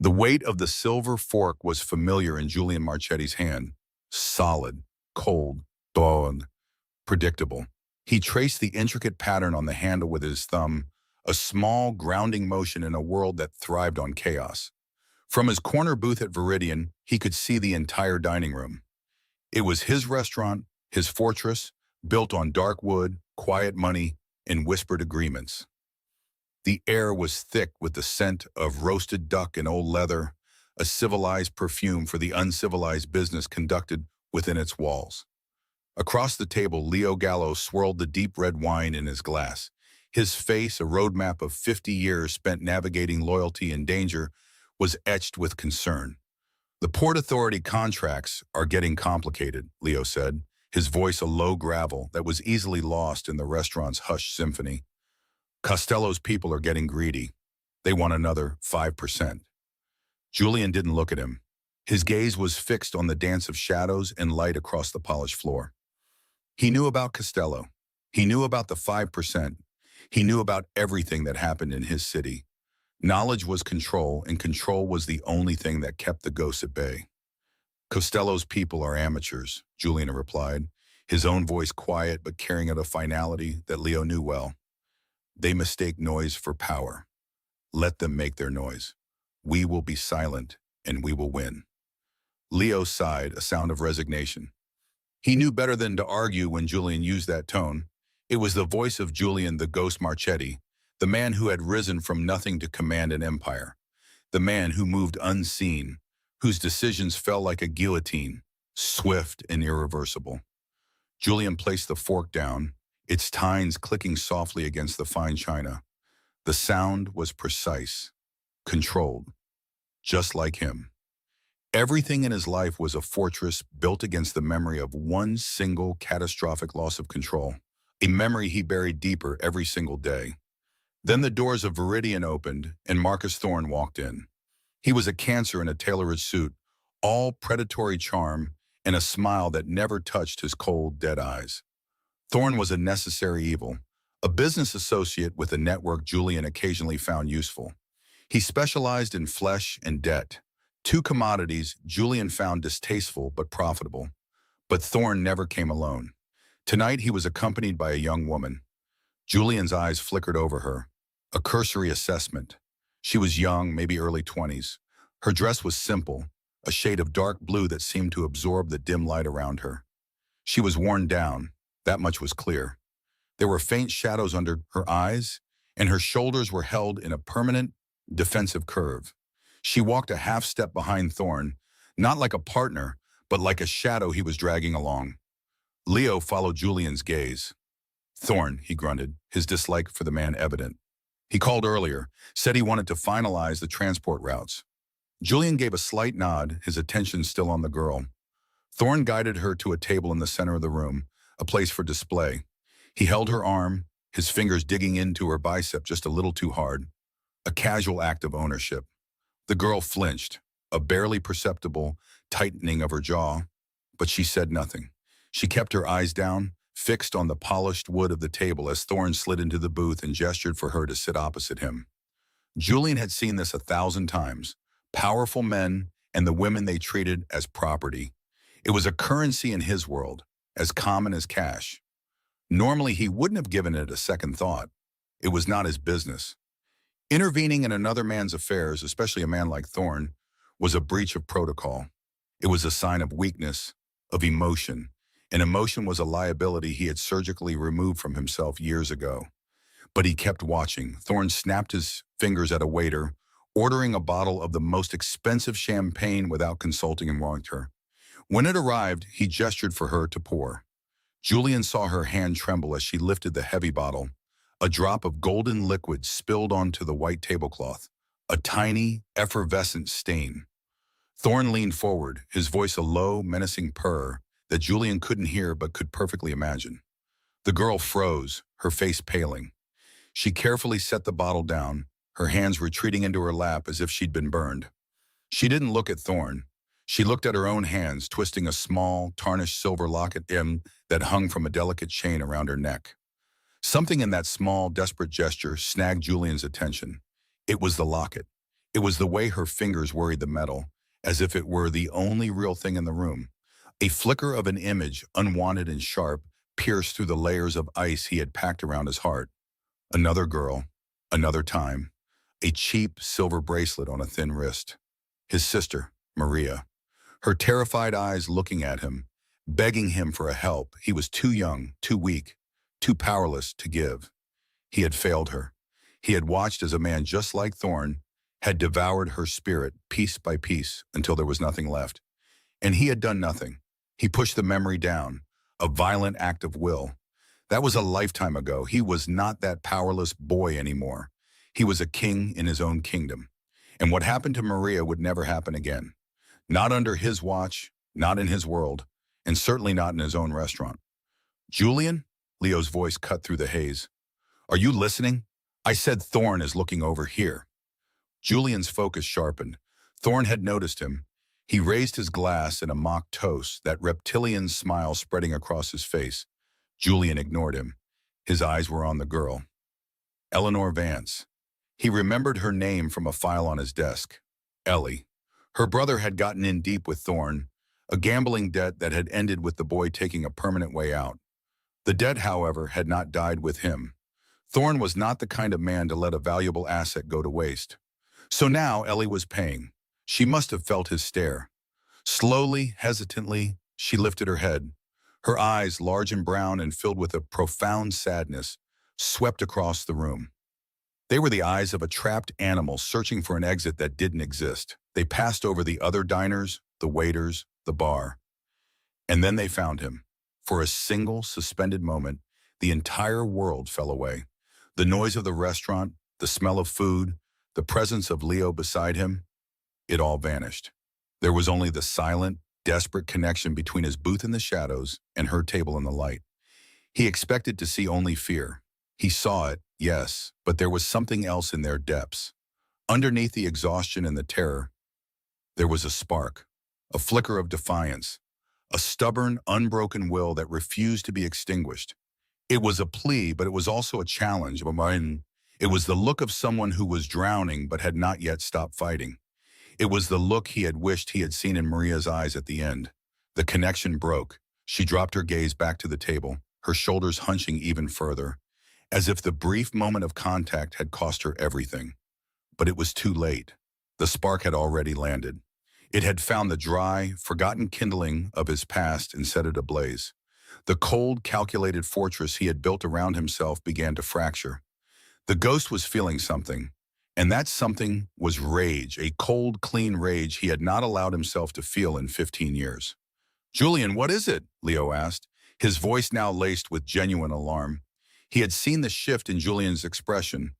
The weight of the silver fork was familiar in Julian Marchetti's hand. Solid, cold, dull, predictable. He traced the intricate pattern on the handle with his thumb, a small, grounding motion in a world that thrived on chaos. From his corner booth at Viridian, he could see the entire dining room. It was his restaurant, his fortress, built on dark wood, quiet money, and whispered agreements. The air was thick with the scent of roasted duck and old leather, a civilized perfume for the uncivilized business conducted within its walls. Across the table, Leo Gallo swirled the deep red wine in his glass. His face, a roadmap of 50 years spent navigating loyalty and danger, was etched with concern. "The Port Authority contracts are getting complicated," Leo said, his voice a low gravel that was easily lost in the restaurant's hushed symphony. "Costello's people are getting greedy. They want another 5%. Julian didn't look at him. His gaze was fixed on the dance of shadows and light across the polished floor. He knew about Costello. He knew about the 5%. He knew about everything that happened in his city. Knowledge was control, and control was the only thing that kept the ghosts at bay. "Costello's people are amateurs," Julian replied, his own voice quiet but carrying out a finality that Leo knew well. "They mistake noise for power. Let them make their noise. We will be silent, and we will win." Leo sighed, a sound of resignation. He knew better than to argue when Julian used that tone. It was the voice of Julian the Ghost Marchetti, the man who had risen from nothing to command an empire, the man who moved unseen, whose decisions fell like a guillotine, swift and irreversible. Julian placed the fork down, its tines clicking softly against the fine china. The sound was precise, controlled, just like him. Everything in his life was a fortress built against the memory of one single catastrophic loss of control, a memory he buried deeper every single day. Then the doors of Viridian opened, and Marcus Thorne walked in. He was a cancer in a tailored suit, all predatory charm and a smile that never touched his cold, dead eyes. Thorne was a necessary evil, a business associate with a network Julian occasionally found useful. He specialized in flesh and debt, two commodities Julian found distasteful but profitable. But Thorne never came alone. Tonight he was accompanied by a young woman. Julian's eyes flickered over her, a cursory assessment. She was young, maybe early 20s. Her dress was simple, a shade of dark blue that seemed to absorb the dim light around her. She was worn down, that much was clear. There were faint shadows under her eyes, and her shoulders were held in a permanent, defensive curve. She walked a half step behind Thorne, not like a partner, but like a shadow he was dragging along. Leo followed Julian's gaze. "Thorne," he grunted, his dislike for the man evident. "He called earlier, said he wanted to finalize the transport routes." Julian gave a slight nod, his attention still on the girl. Thorne guided her to a table in the center of the room, a place for display. He held her arm, his fingers digging into her bicep just a little too hard. A casual act of ownership. The girl flinched, a barely perceptible tightening of her jaw, but she said nothing. She kept her eyes down, fixed on the polished wood of the table as Thorne slid into the booth and gestured for her to sit opposite him. Julian had seen this 1,000 times. Powerful men and the women they treated as property. It was a currency in his world, as common as cash. Normally, he wouldn't have given it a second thought. It was not his business. Intervening in another man's affairs, especially a man like Thorne, was a breach of protocol. It was a sign of weakness, of emotion, and emotion was a liability he had surgically removed from himself years ago. But he kept watching. Thorne snapped his fingers at a waiter, ordering a bottle of the most expensive champagne without consulting and warned her. When it arrived, he gestured for her to pour. Julian saw her hand tremble as she lifted the heavy bottle. A drop of golden liquid spilled onto the white tablecloth, a tiny, effervescent stain. Thorne leaned forward, his voice a low, menacing purr that Julian couldn't hear but could perfectly imagine. The girl froze, her face paling. She carefully set the bottle down, her hands retreating into her lap as if she'd been burned. She didn't look at Thorne. She looked at her own hands, twisting a small, tarnished silver locket that hung from a delicate chain around her neck. Something in that small, desperate gesture snagged Julian's attention. It was the locket. It was the way her fingers worried the metal, as if it were the only real thing in the room. A flicker of an image, unwanted and sharp, pierced through the layers of ice he had packed around his heart. Another girl, another time, a cheap silver bracelet on a thin wrist. His sister, Maria, her terrified eyes looking at him, begging him for a help. He was too young, too weak, too powerless to give. He had failed her. He had watched as a man just like Thorne had devoured her spirit piece by piece until there was nothing left. And he had done nothing. He pushed the memory down, a violent act of will. That was a lifetime ago. He was not that powerless boy anymore. He was a king in his own kingdom. And what happened to Maria would never happen again. Not under his watch, not in his world, and certainly not in his own restaurant. Julian? Leo's voice cut through the haze. Are you listening? I said Thorne is looking over here. Julian's focus sharpened. Thorne had noticed him. He raised his glass in a mock toast, that reptilian smile spreading across his face. Julian ignored him. His eyes were on the girl. Eleanor Vance. He remembered her name from a file on his desk. Ellie. Her brother had gotten in deep with Thorne, a gambling debt that had ended with the boy taking a permanent way out. The debt, however, had not died with him. Thorne was not the kind of man to let a valuable asset go to waste. So now Ellie was paying. She must have felt his stare. Slowly, hesitantly, she lifted her head. Her eyes, large and brown and filled with a profound sadness, swept across the room. They were the eyes of a trapped animal searching for an exit that didn't exist. They passed over the other diners, the waiters, the bar. And then they found him. For a single, suspended moment, the entire world fell away. The noise of the restaurant, the smell of food, the presence of Leo beside him, it all vanished. There was only the silent, desperate connection between his booth in the shadows and her table in the light. He expected to see only fear. He saw it, yes, but there was something else in their depths. Underneath the exhaustion and the terror, there was a spark, a flicker of defiance, a stubborn, unbroken will that refused to be extinguished. It was a plea, but it was also a challenge. It was the look of someone who was drowning but had not yet stopped fighting. It was the look he had wished he had seen in Maria's eyes at the end. The connection broke. She dropped her gaze back to the table, her shoulders hunching even further, as if the brief moment of contact had cost her everything. But it was too late. The spark had already landed. It had found the dry, forgotten kindling of his past and set it ablaze. The cold, calculated fortress he had built around himself began to fracture. The ghost was feeling something, and that something was rage, a cold, clean rage he had not allowed himself to feel in 15 years. Julian, what is it? Leo asked, his voice now laced with genuine alarm. He had seen the shift in Julian's expression.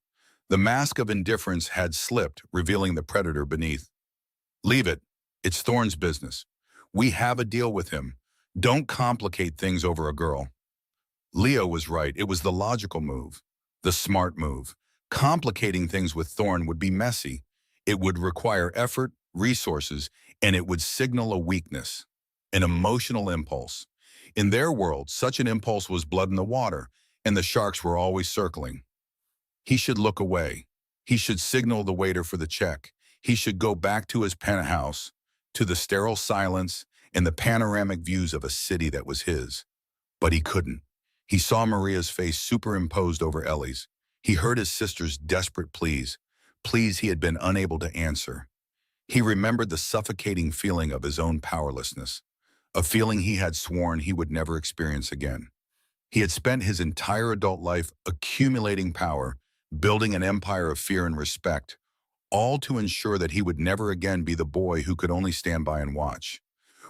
The mask of indifference had slipped, revealing the predator beneath. Leave it. It's Thorne's business. We have a deal with him. Don't complicate things over a girl. Leo was right. It was the logical move, the smart move. Complicating things with Thorne would be messy. It would require effort, resources, and it would signal a weakness, an emotional impulse. In their world, such an impulse was blood in the water, and the sharks were always circling. He should look away. He should signal the waiter for the check. He should go back to his penthouse, to the sterile silence and the panoramic views of a city that was his. But he couldn't. He saw Maria's face superimposed over Ellie's. He heard his sister's desperate pleas he had been unable to answer. He remembered the suffocating feeling of his own powerlessness, a feeling he had sworn he would never experience again. He had spent his entire adult life accumulating power, building an empire of fear and respect, all to ensure that he would never again be the boy who could only stand by and watch.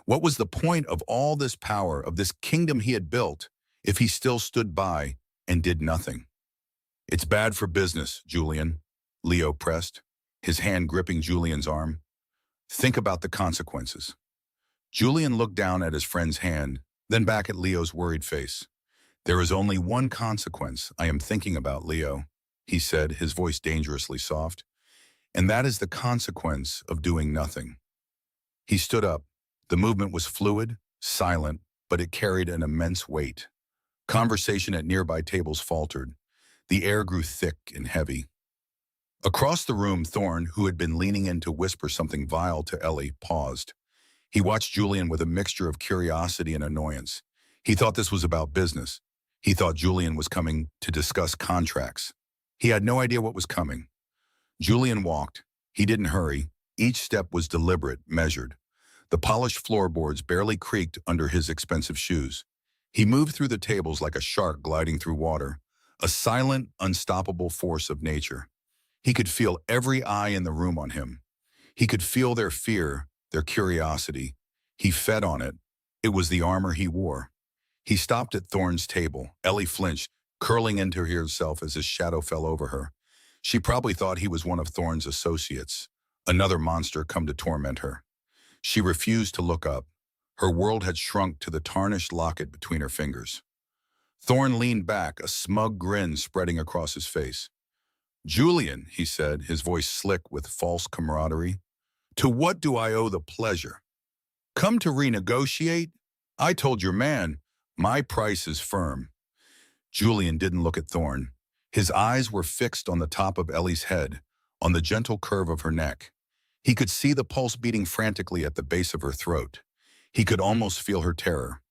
What was the point of all this power, of this kingdom he had built, if he still stood by and did nothing? It's bad for business, Julian, Leo pressed, his hand gripping Julian's arm. Think about the consequences. Julian looked down at his friend's hand, then back at Leo's worried face. There is only one consequence I am thinking about, Leo, he said, his voice dangerously soft, and that is the consequence of doing nothing. He stood up. The movement was fluid, silent, but it carried an immense weight. Conversation at nearby tables faltered. The air grew thick and heavy. Across the room, Thorne, who had been leaning in to whisper something vile to Ellie, paused. He watched Julian with a mixture of curiosity and annoyance. He thought this was about business. He thought Julian was coming to discuss contracts. He had no idea what was coming. Julian walked. He didn't hurry. Each step was deliberate, measured. The polished floorboards barely creaked under his expensive shoes. He moved through the tables like a shark gliding through water, a silent, unstoppable force of nature. He could feel every eye in the room on him. He could feel their fear, their curiosity. He fed on it. It was the armor he wore. He stopped at Thorne's table. Ellie flinched, curling into herself as his shadow fell over her. She probably thought he was one of Thorne's associates, another monster come to torment her. She refused to look up. Her world had shrunk to the tarnished locket between her fingers. Thorne leaned back, a smug grin spreading across his face. "Julian," he said, his voice slick with false camaraderie, "to what do I owe the pleasure? Come to renegotiate? I told your man, my price is firm." Julian didn't look at Thorne. His eyes were fixed on the top of Ellie's head, on the gentle curve of her neck. He could see the pulse beating frantically at the base of her throat. He could almost feel her terror.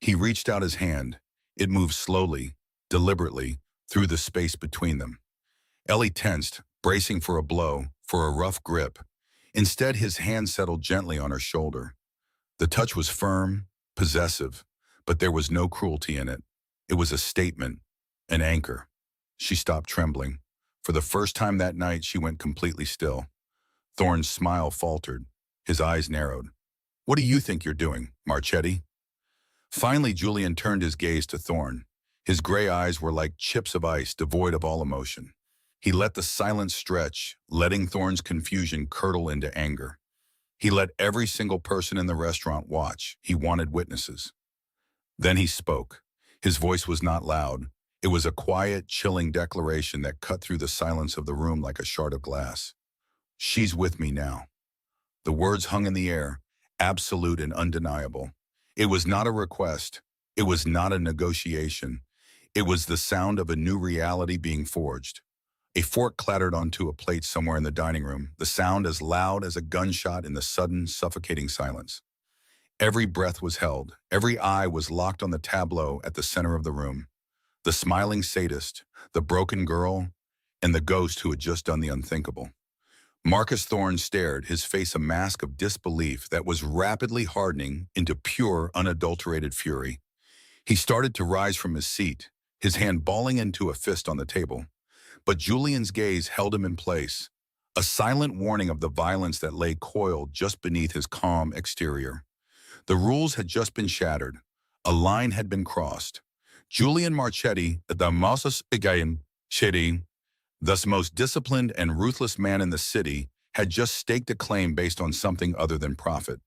He reached out his hand. It moved slowly, deliberately, through the space between them. Ellie tensed, bracing for a blow, for a rough grip. Instead, his hand settled gently on her shoulder. The touch was firm, possessive, but there was no cruelty in it. It was a statement, an anchor. She stopped trembling. For the first time that night, she went completely still. Thorne's smile faltered. His eyes narrowed. "What do you think you're doing, Marchetti?" Finally, Julian turned his gaze to Thorne. His gray eyes were like chips of ice, devoid of all emotion. He let the silence stretch, letting Thorne's confusion curdle into anger. He let every single person in the restaurant watch. He wanted witnesses. Then he spoke. His voice was not loud. It was a quiet, chilling declaration that cut through the silence of the room like a shard of glass. "She's with me now." The words hung in the air, absolute and undeniable. It was not a request. It was not a negotiation. It was the sound of a new reality being forged. A fork clattered onto a plate somewhere in the dining room, the sound as loud as a gunshot in the sudden, suffocating silence. Every breath was held. Every eye was locked on the tableau at the center of the room. The smiling sadist, the broken girl, and the ghost who had just done the unthinkable. Marcus Thorne stared, his face a mask of disbelief that was rapidly hardening into pure, unadulterated fury. He started to rise from his seat, his hand balling into a fist on the table. But Julian's gaze held him in place, a silent warning of the violence that lay coiled just beneath his calm exterior. The rules had just been shattered. A line had been crossed. Julian Marchetti, the Moses again, Shady, thus most disciplined and ruthless man in the city, had just staked a claim based on something other than profit.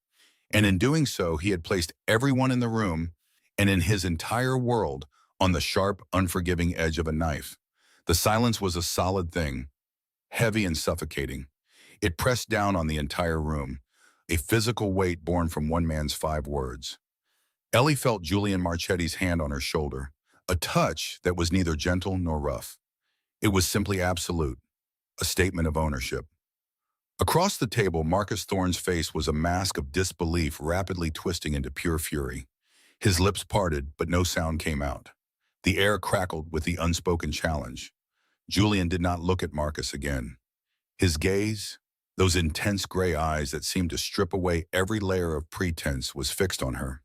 And in doing so, he had placed everyone in the room and in his entire world on the sharp, unforgiving edge of a knife. The silence was a solid thing, heavy and suffocating. It pressed down on the entire room, a physical weight born from one man's 5 words. Ellie felt Julian Marchetti's hand on her shoulder, a touch that was neither gentle nor rough. It was simply absolute, a statement of ownership. Across the table, Marcus Thorne's face was a mask of disbelief rapidly twisting into pure fury. His lips parted, but no sound came out. The air crackled with the unspoken challenge. Julian did not look at Marcus again. His gaze, those intense gray eyes that seemed to strip away every layer of pretense, was fixed on her.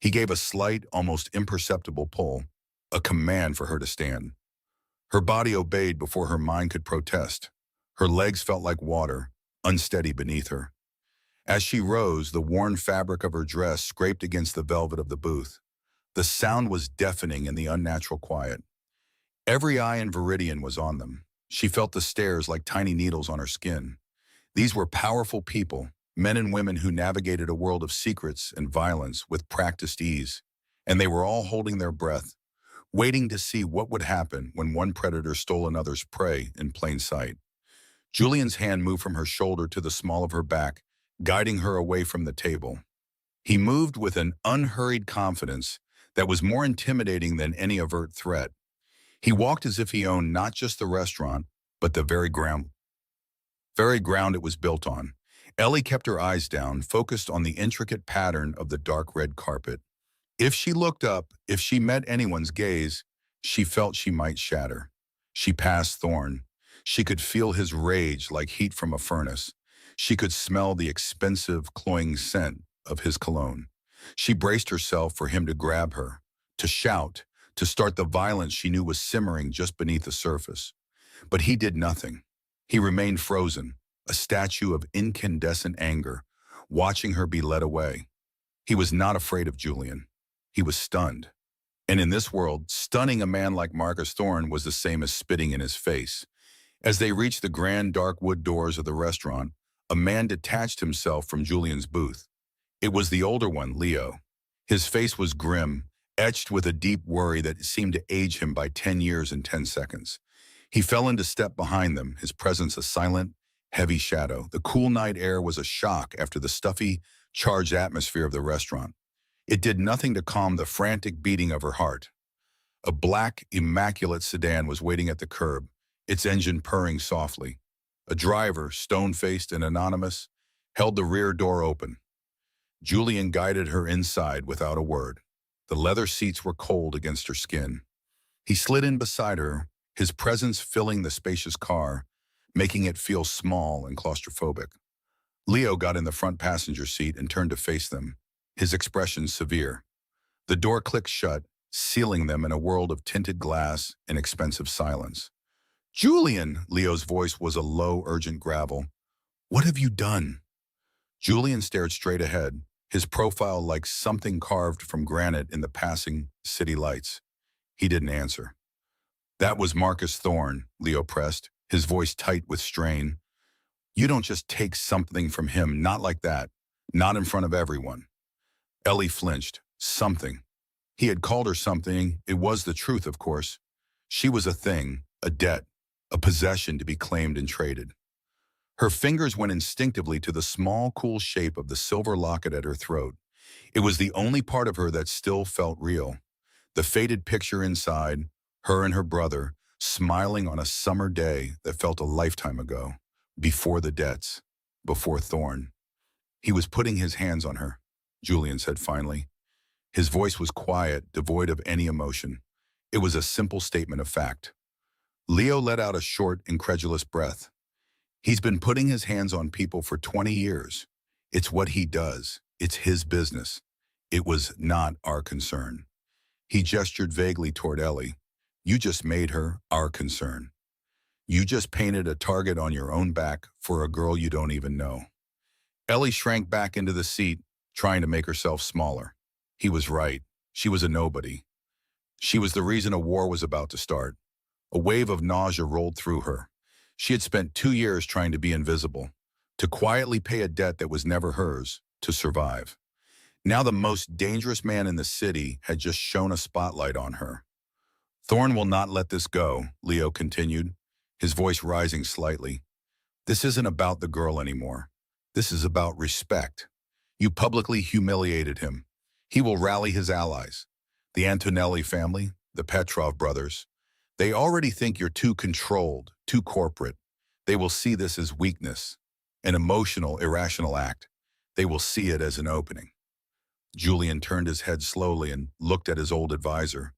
He gave a slight, almost imperceptible pull, a command for her to stand. Her body obeyed before her mind could protest. Her legs felt like water, unsteady beneath her. As she rose, the worn fabric of her dress scraped against the velvet of the booth. The sound was deafening in the unnatural quiet. Every eye in Viridian was on them. She felt the stares like tiny needles on her skin. These were powerful people, men and women who navigated a world of secrets and violence with practiced ease. And they were all holding their breath, waiting to see what would happen when one predator stole another's prey in plain sight. Julian's hand moved from her shoulder to the small of her back, guiding her away from the table. He moved with an unhurried confidence that was more intimidating than any overt threat. He walked as if he owned not just the restaurant, but the very ground it was built on. Ellie kept her eyes down, focused on the intricate pattern of the dark red carpet. If she looked up, if she met anyone's gaze, she felt she might shatter. She passed Thorn. She could feel his rage like heat from a furnace. She could smell the expensive, cloying scent of his cologne. She braced herself for him to grab her, to shout, to start the violence she knew was simmering just beneath the surface. But he did nothing. He remained frozen, a statue of incandescent anger, watching her be led away. He was not afraid of Julian. He was stunned. And in this world, stunning a man like Marcus Thorne was the same as spitting in his face. As they reached the grand dark wood doors of the restaurant, a man detached himself from Julian's booth. It was the older one, Leo. His face was grim, etched with a deep worry that seemed to age him by 10 years and 10 seconds. He fell into step behind them, his presence a silent, heavy shadow. The cool night air was a shock after the stuffy, charged atmosphere of the restaurant. It did nothing to calm the frantic beating of her heart. A black, immaculate sedan was waiting at the curb, its engine purring softly. A driver, stone-faced and anonymous, held the rear door open. Julian guided her inside without a word. The leather seats were cold against her skin. He slid in beside her, his presence filling the spacious car, making it feel small and claustrophobic. Leo got in the front passenger seat and turned to face them, his expression severe. The door clicked shut, sealing them in a world of tinted glass and expensive silence. "Julian," Leo's voice was a low, urgent gravel. "What have you done?" Julian stared straight ahead, his profile like something carved from granite in the passing city lights. He didn't answer. "That was Marcus Thorne," Leo pressed, his voice tight with strain. "You don't just take something from him, not like that, not in front of everyone." Ellie flinched. Something. He had called her something. It was the truth, of course. She was a thing, a debt, a possession to be claimed and traded. Her fingers went instinctively to the small, cool shape of the silver locket at her throat. It was the only part of her that still felt real. The faded picture inside, her and her brother, smiling on a summer day that felt a lifetime ago, before the debts, before Thorne. He was putting his hands on her, Julian said finally. His voice was quiet, devoid of any emotion. It was a simple statement of fact. Leo let out a short, incredulous breath. He's been putting his hands on people for 20 years. It's what he does. It's his business. It was not our concern. He gestured vaguely toward Ellie. You just made her our concern. You just painted a target on your own back for a girl you don't even know. Ellie shrank back into the seat, trying to make herself smaller. He was right. She was a nobody. She was the reason a war was about to start. A wave of nausea rolled through her. She had spent 2 years trying to be invisible, to quietly pay a debt that was never hers, to survive. Now the most dangerous man in the city had just shone a spotlight on her. Thorne will not let this go, Leo continued, his voice rising slightly. This isn't about the girl anymore. This is about respect. You publicly humiliated him. He will rally his allies. The Antonelli family, the Petrov brothers. They already think you're too controlled, too corporate. They will see this as weakness, an emotional, irrational act. They will see it as an opening. Julian turned his head slowly and looked at his old advisor.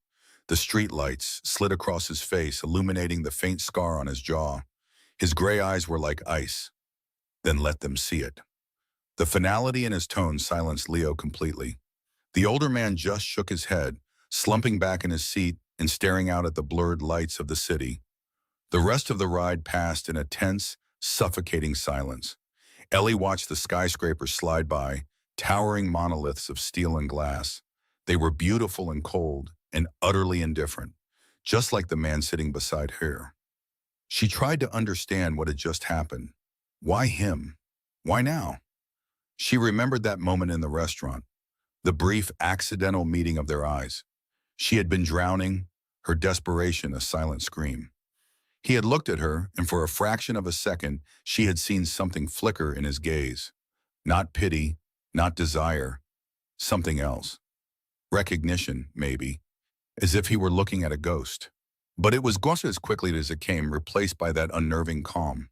The streetlights slid across his face, illuminating the faint scar on his jaw. His gray eyes were like ice. Then let them see it. The finality in his tone silenced Leo completely. The older man just shook his head, slumping back in his seat and staring out at the blurred lights of the city. The rest of the ride passed in a tense, suffocating silence. Ellie watched the skyscrapers slide by, towering monoliths of steel and glass. They were beautiful and cold and utterly indifferent, just like the man sitting beside her. She tried to understand what had just happened. Why him? Why now? She remembered that moment in the restaurant, the brief accidental meeting of their eyes. She had been drowning, her desperation a silent scream. He had looked at her, and for a fraction of a second, she had seen something flicker in his gaze. Not pity, not desire, something else. Recognition, maybe, as if he were looking at a ghost. But it was gone as quickly as it came, replaced by that unnerving calm.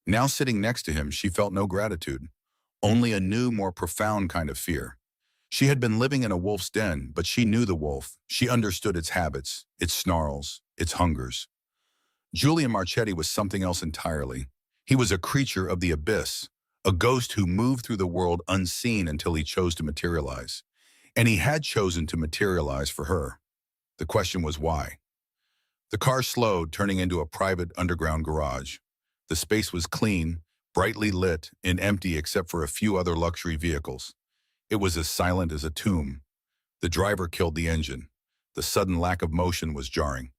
Now sitting next to him, she felt no gratitude, only a new, more profound kind of fear. She had been living in a wolf's den, but she knew the wolf. She understood its habits, its snarls, its hungers. Julian Marchetti was something else entirely. He was a creature of the abyss, a ghost who moved through the world unseen until he chose to materialize. And he had chosen to materialize for her. The question was why? The car slowed, turning into a private underground garage. The space was clean, brightly lit, and empty except for a few other luxury vehicles. It was as silent as a tomb. The driver killed the engine. The sudden lack of motion was jarring.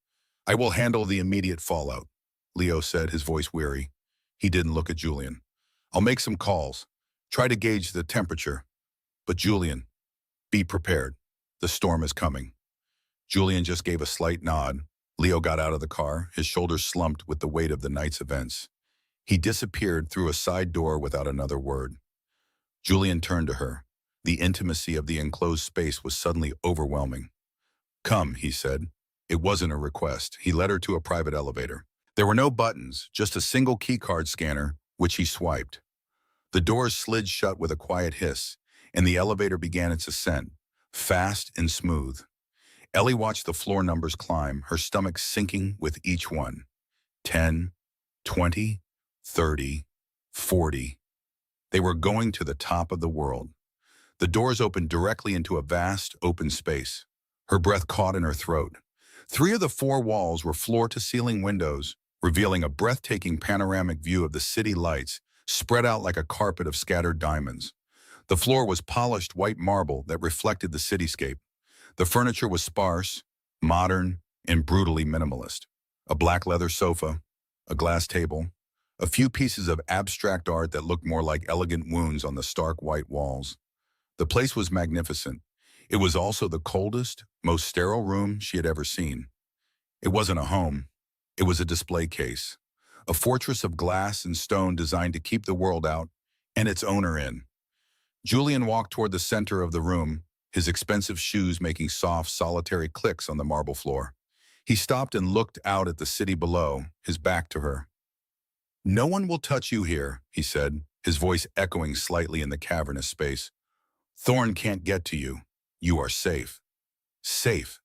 "I will handle the immediate fallout," Leo said, his voice weary. He didn't look at Julian. "I'll make some calls. Try to gauge the temperature. But Julian, be prepared. The storm is coming." Julian just gave a slight nod. Leo got out of the car, his shoulders slumped with the weight of the night's events. He disappeared through a side door without another word. Julian turned to her. The intimacy of the enclosed space was suddenly overwhelming. "Come," he said. It wasn't a request. He led her to a private elevator. There were no buttons, just a single keycard scanner, which he swiped. The doors slid shut with a quiet hiss, and the elevator began its ascent, fast and smooth. Ellie watched the floor numbers climb, her stomach sinking with each one. 10, 20, 30, 40. They were going to the top of the world. The doors opened directly into a vast, open space. Her breath caught in her throat. 3 of the 4 walls were floor-to-ceiling windows, revealing a breathtaking panoramic view of the city lights spread out like a carpet of scattered diamonds. The floor was polished white marble that reflected the cityscape. The furniture was sparse, modern, and brutally minimalist. A black leather sofa, a glass table, a few pieces of abstract art that looked more like elegant wounds on the stark white walls. The place was magnificent. It was also the coldest, most sterile room she had ever seen. It wasn't a home. It was a display case, a fortress of glass and stone designed to keep the world out and its owner in. Julian walked toward the center of the room, his expensive shoes making soft, solitary clicks on the marble floor. He stopped and looked out at the city below, his back to her. "No one will touch you here," he said, his voice echoing slightly in the cavernous space. "Thorn can't get to you. You are safe." Safe.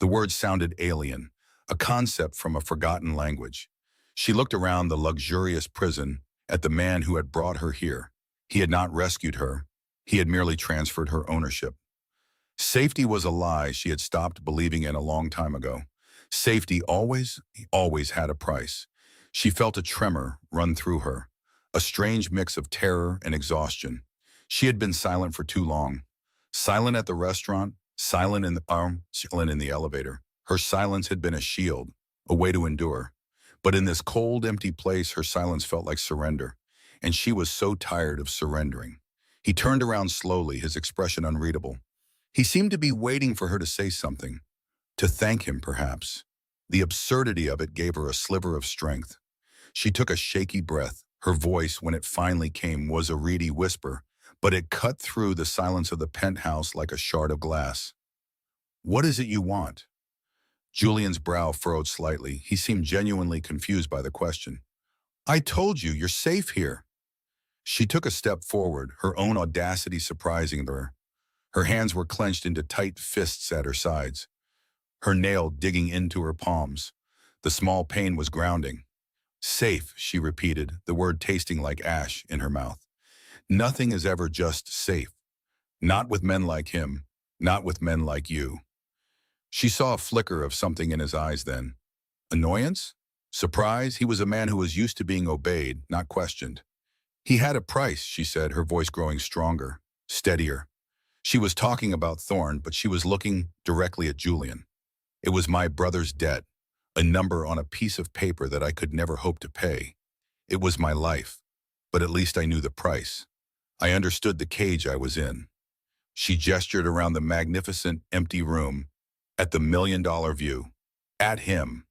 The word sounded alien, a concept from a forgotten language. She looked around the luxurious prison at the man who had brought her here. He had not rescued her. He had merely transferred her ownership. Safety was a lie she had stopped believing in a long time ago. Safety always had a price. She felt a tremor run through her, a strange mix of terror and exhaustion. She had been silent for too long. Silent at the restaurant, silent in the elevator. Her silence had been a shield, a way to endure. But in this cold, empty place, her silence felt like surrender, and she was so tired of surrendering. He turned around slowly, his expression unreadable. He seemed to be waiting for her to say something, to thank him perhaps. The absurdity of it gave her a sliver of strength. She took a shaky breath. Her voice, when it finally came, was a reedy whisper, but it cut through the silence of the penthouse like a shard of glass. "What is it you want?" Julian's brow furrowed slightly. He seemed genuinely confused by the question. "I told you, you're safe here." She took a step forward, her own audacity surprising her. Her hands were clenched into tight fists at her sides, her nail digging into her palms. The small pain was grounding. "Safe," she repeated, the word tasting like ash in her mouth. "Nothing is ever just safe. Not with men like him, not with men like you." She saw a flicker of something in his eyes then. Annoyance? Surprise? He was a man who was used to being obeyed, not questioned. "He had a price," she said, her voice growing stronger, steadier. She was talking about Thorn, but she was looking directly at Julian. "It was my brother's debt, a number on a piece of paper that I could never hope to pay. It was my life, but at least I knew the price. I understood the cage I was in." She gestured around the magnificent, empty room, at the million-dollar view, at him.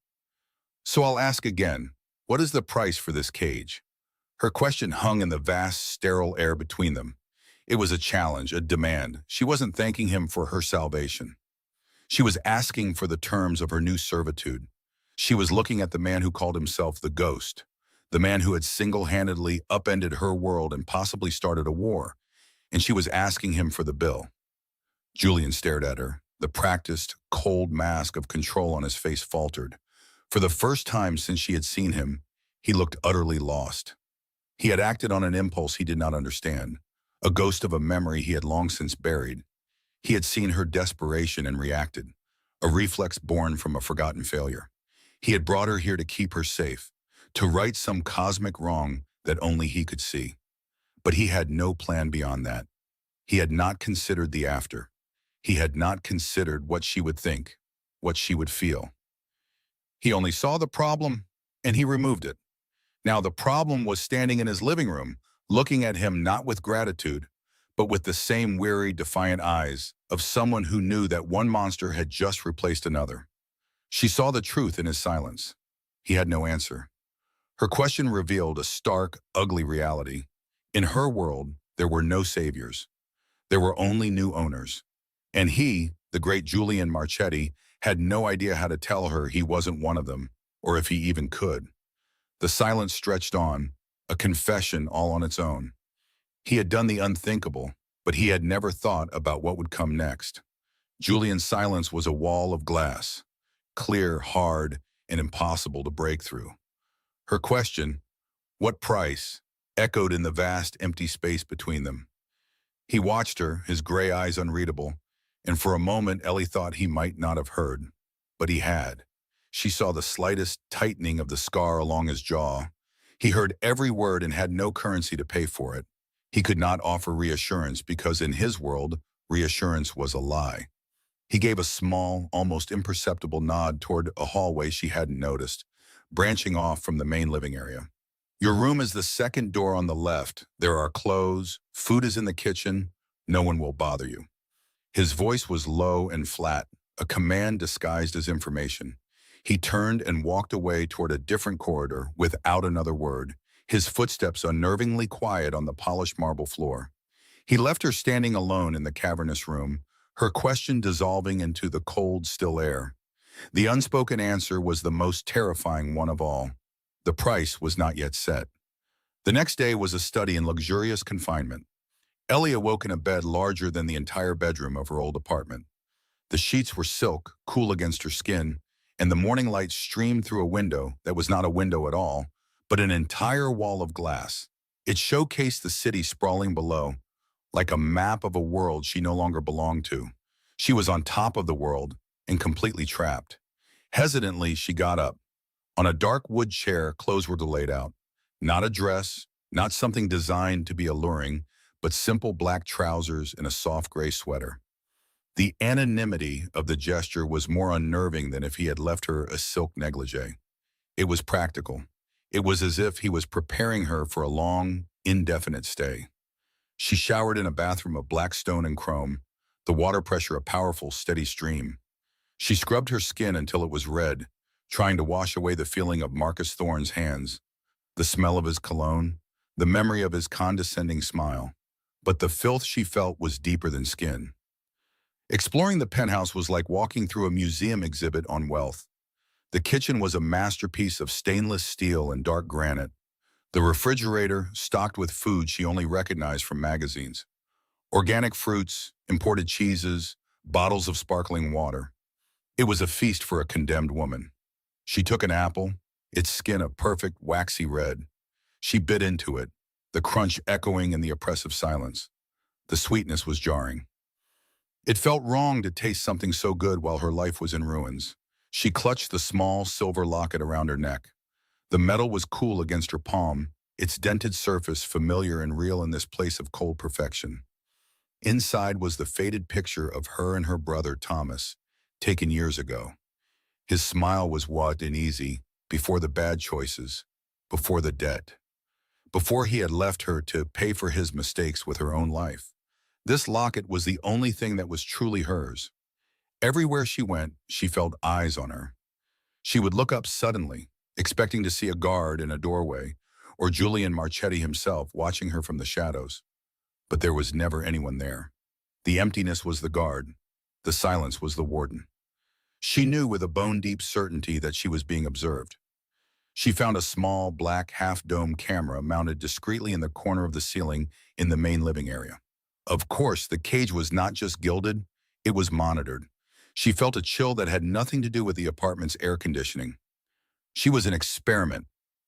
"So I'll ask again, what is the price for this cage?" Her question hung in the vast, sterile air between them. It was a challenge, a demand. She wasn't thanking him for her salvation. She was asking for the terms of her new servitude. She was looking at the man who called himself the Ghost, the man who had single-handedly upended her world and possibly started a war, and she was asking him for the bill. Julian stared at her. The practiced, cold mask of control on his face faltered. For the first time since she had seen him, he looked utterly lost. He had acted on an impulse he did not understand, a ghost of a memory he had long since buried. He had seen her desperation and reacted, a reflex born from a forgotten failure. He had brought her here to keep her safe, to right some cosmic wrong that only he could see. But he had no plan beyond that. He had not considered the after. He had not considered what she would think, what she would feel. He only saw the problem, and he removed it. Now the problem was standing in his living room, looking at him not with gratitude, but with the same weary, defiant eyes of someone who knew that one monster had just replaced another. She saw the truth in his silence. He had no answer. Her question revealed a stark, ugly reality. In her world, there were no saviors. There were only new owners. And he, the great Julian Marchetti, had no idea how to tell her he wasn't one of them, or if he even could. The silence stretched on, a confession all on its own. He had done the unthinkable, but he had never thought about what would come next. Julian's silence was a wall of glass, clear, hard, and impossible to break through. Her question, what price, echoed in the vast, empty space between them. He watched her, his gray eyes unreadable, and for a moment Ellie thought he might not have heard. But he had. She saw the slightest tightening of the scar along his jaw. He heard every word and had no currency to pay for it. He could not offer reassurance because in his world, reassurance was a lie. He gave a small, almost imperceptible nod toward a hallway she hadn't noticed, branching off from the main living area. Your room is the second door on the left. There are clothes, food is in the kitchen. No one will bother you. His voice was low and flat, a command disguised as information. He turned and walked away toward a different corridor without another word, his footsteps unnervingly quiet on the polished marble floor. He left her standing alone in the cavernous room, her question dissolving into the cold, still air. The unspoken answer was the most terrifying one of all. The price was not yet set. The next day was a study in luxurious confinement. Ellie awoke in a bed larger than the entire bedroom of her old apartment. The sheets were silk, cool against her skin, and the morning light streamed through a window that was not a window at all, but an entire wall of glass. It showcased the city sprawling below, like a map of a world she no longer belonged to. She was on top of the world and completely trapped. Hesitantly, she got up. On a dark wood chair, clothes were laid out. Not a dress, not something designed to be alluring, but simple black trousers and a soft gray sweater. The anonymity of the gesture was more unnerving than if he had left her a silk negligee. It was practical. It was as if he was preparing her for a long, indefinite stay. She showered in a bathroom of black stone and chrome, the water pressure a powerful, steady stream. She scrubbed her skin until it was red, trying to wash away the feeling of Marcus Thorne's hands, the smell of his cologne, the memory of his condescending smile. But the filth she felt was deeper than skin. Exploring the penthouse was like walking through a museum exhibit on wealth. The kitchen was a masterpiece of stainless steel and dark granite. The refrigerator stocked with food she only recognized from magazines. Organic fruits, imported cheeses, bottles of sparkling water. It was a feast for a condemned woman. She took an apple, its skin a perfect waxy red. She bit into it, the crunch echoing in the oppressive silence. The sweetness was jarring. It felt wrong to taste something so good while her life was in ruins. She clutched the small silver locket around her neck. The metal was cool against her palm, its dented surface familiar and real in this place of cold perfection. Inside was the faded picture of her and her brother Thomas, taken years ago. His smile was wide and easy, before the bad choices, before the debt, before he had left her to pay for his mistakes with her own life. This locket was the only thing that was truly hers. Everywhere she went, she felt eyes on her. She would look up suddenly, expecting to see a guard in a doorway, or Julian Marchetti himself watching her from the shadows. But there was never anyone there. The emptiness was the guard. The silence was the warden. She knew with a bone-deep certainty that she was being observed. She found a small, black, half-dome camera mounted discreetly in the corner of the ceiling in the main living area. Of course, the cage was not just gilded, it was monitored. She felt a chill that had nothing to do with the apartment's air conditioning. She was an experiment,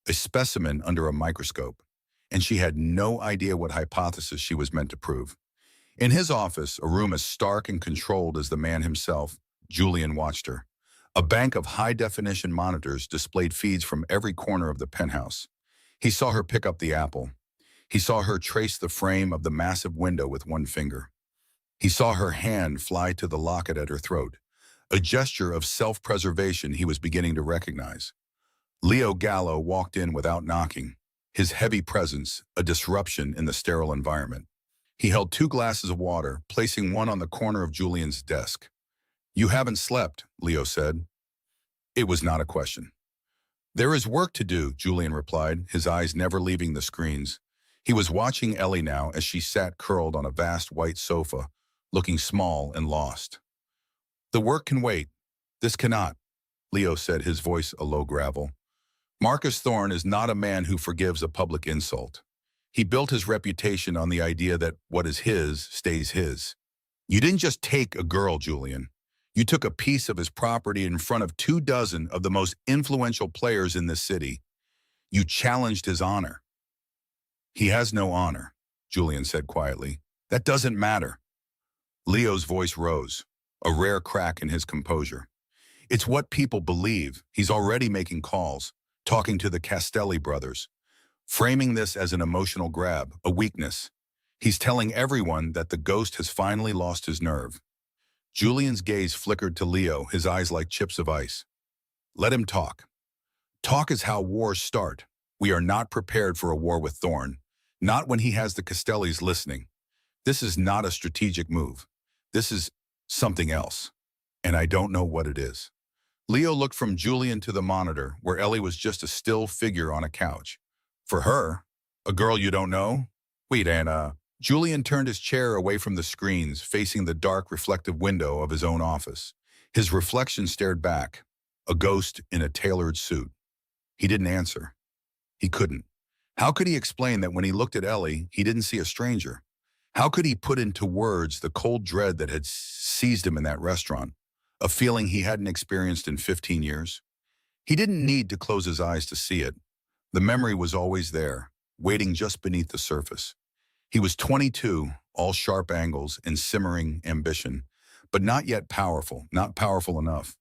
a specimen under a microscope, and she had no idea what hypothesis she was meant to prove. In his office, a room as stark and controlled as the man himself, Julian watched her. A bank of high-definition monitors displayed feeds from every corner of the penthouse. He saw her pick up the apple. He saw her trace the frame of the massive window with one finger. He saw her hand fly to the locket at her throat, a gesture of self-preservation he was beginning to recognize. Leo Gallo walked in without knocking, his heavy presence a disruption in the sterile environment. He held 2 glasses of water, placing one on the corner of Julian's desk. "You haven't slept," Leo said. It was not a question. "There is work to do," Julian replied, his eyes never leaving the screens. He was watching Ellie now as she sat curled on a vast white sofa, looking small and lost. "The work can wait. This cannot," Leo said, his voice a low gravel. "Marcus Thorne is not a man who forgives a public insult. He built his reputation on the idea that what is his stays his. You didn't just take a girl, Julian. You took a piece of his property in front of 24 of the most influential players in this city. You challenged his honor." "He has no honor," Julian said quietly. "That doesn't matter." Leo's voice rose, a rare crack in his composure. "It's what people believe. He's already making calls, talking to the Castelli brothers, framing this as an emotional grab, a weakness. He's telling everyone that the ghost has finally lost his nerve." Julian's gaze flickered to Leo, his eyes like chips of ice. "Let him talk. Talk is how wars start. We are not prepared for a war with Thorne, not when he has the Castellis listening. This is not a strategic move. This is something else, and I don't know what it is." Leo looked from Julian to the monitor, where Ellie was just a still figure on a couch. "For her? A girl you don't know? Wait, and Julian turned his chair away from the screens, facing the dark, reflective window of his own office. His reflection stared back, a ghost in a tailored suit. He didn't answer. He couldn't. How could he explain that when he looked at Ellie, he didn't see a stranger? How could he put into words the cold dread that had seized him in that restaurant, a feeling he hadn't experienced in 15 years? He didn't need to close his eyes to see it. The memory was always there, waiting just beneath the surface. He was 22, all sharp angles and simmering ambition, but not yet powerful, not powerful enough.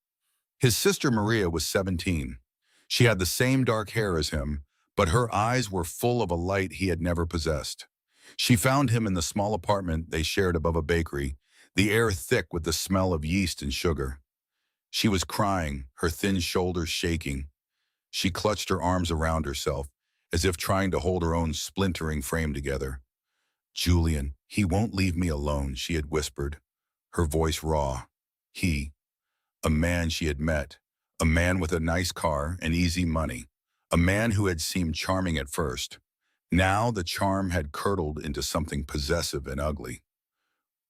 His sister Maria was 17. She had the same dark hair as him, but her eyes were full of a light he had never possessed. She found him in the small apartment they shared above a bakery, the air thick with the smell of yeast and sugar. She was crying, her thin shoulders shaking. She clutched her arms around herself, as if trying to hold her own splintering frame together. "Julian, he won't leave me alone," she had whispered, her voice raw. A man she had met, a man with a nice car and easy money, a man who had seemed charming at first. Now the charm had curdled into something possessive and ugly.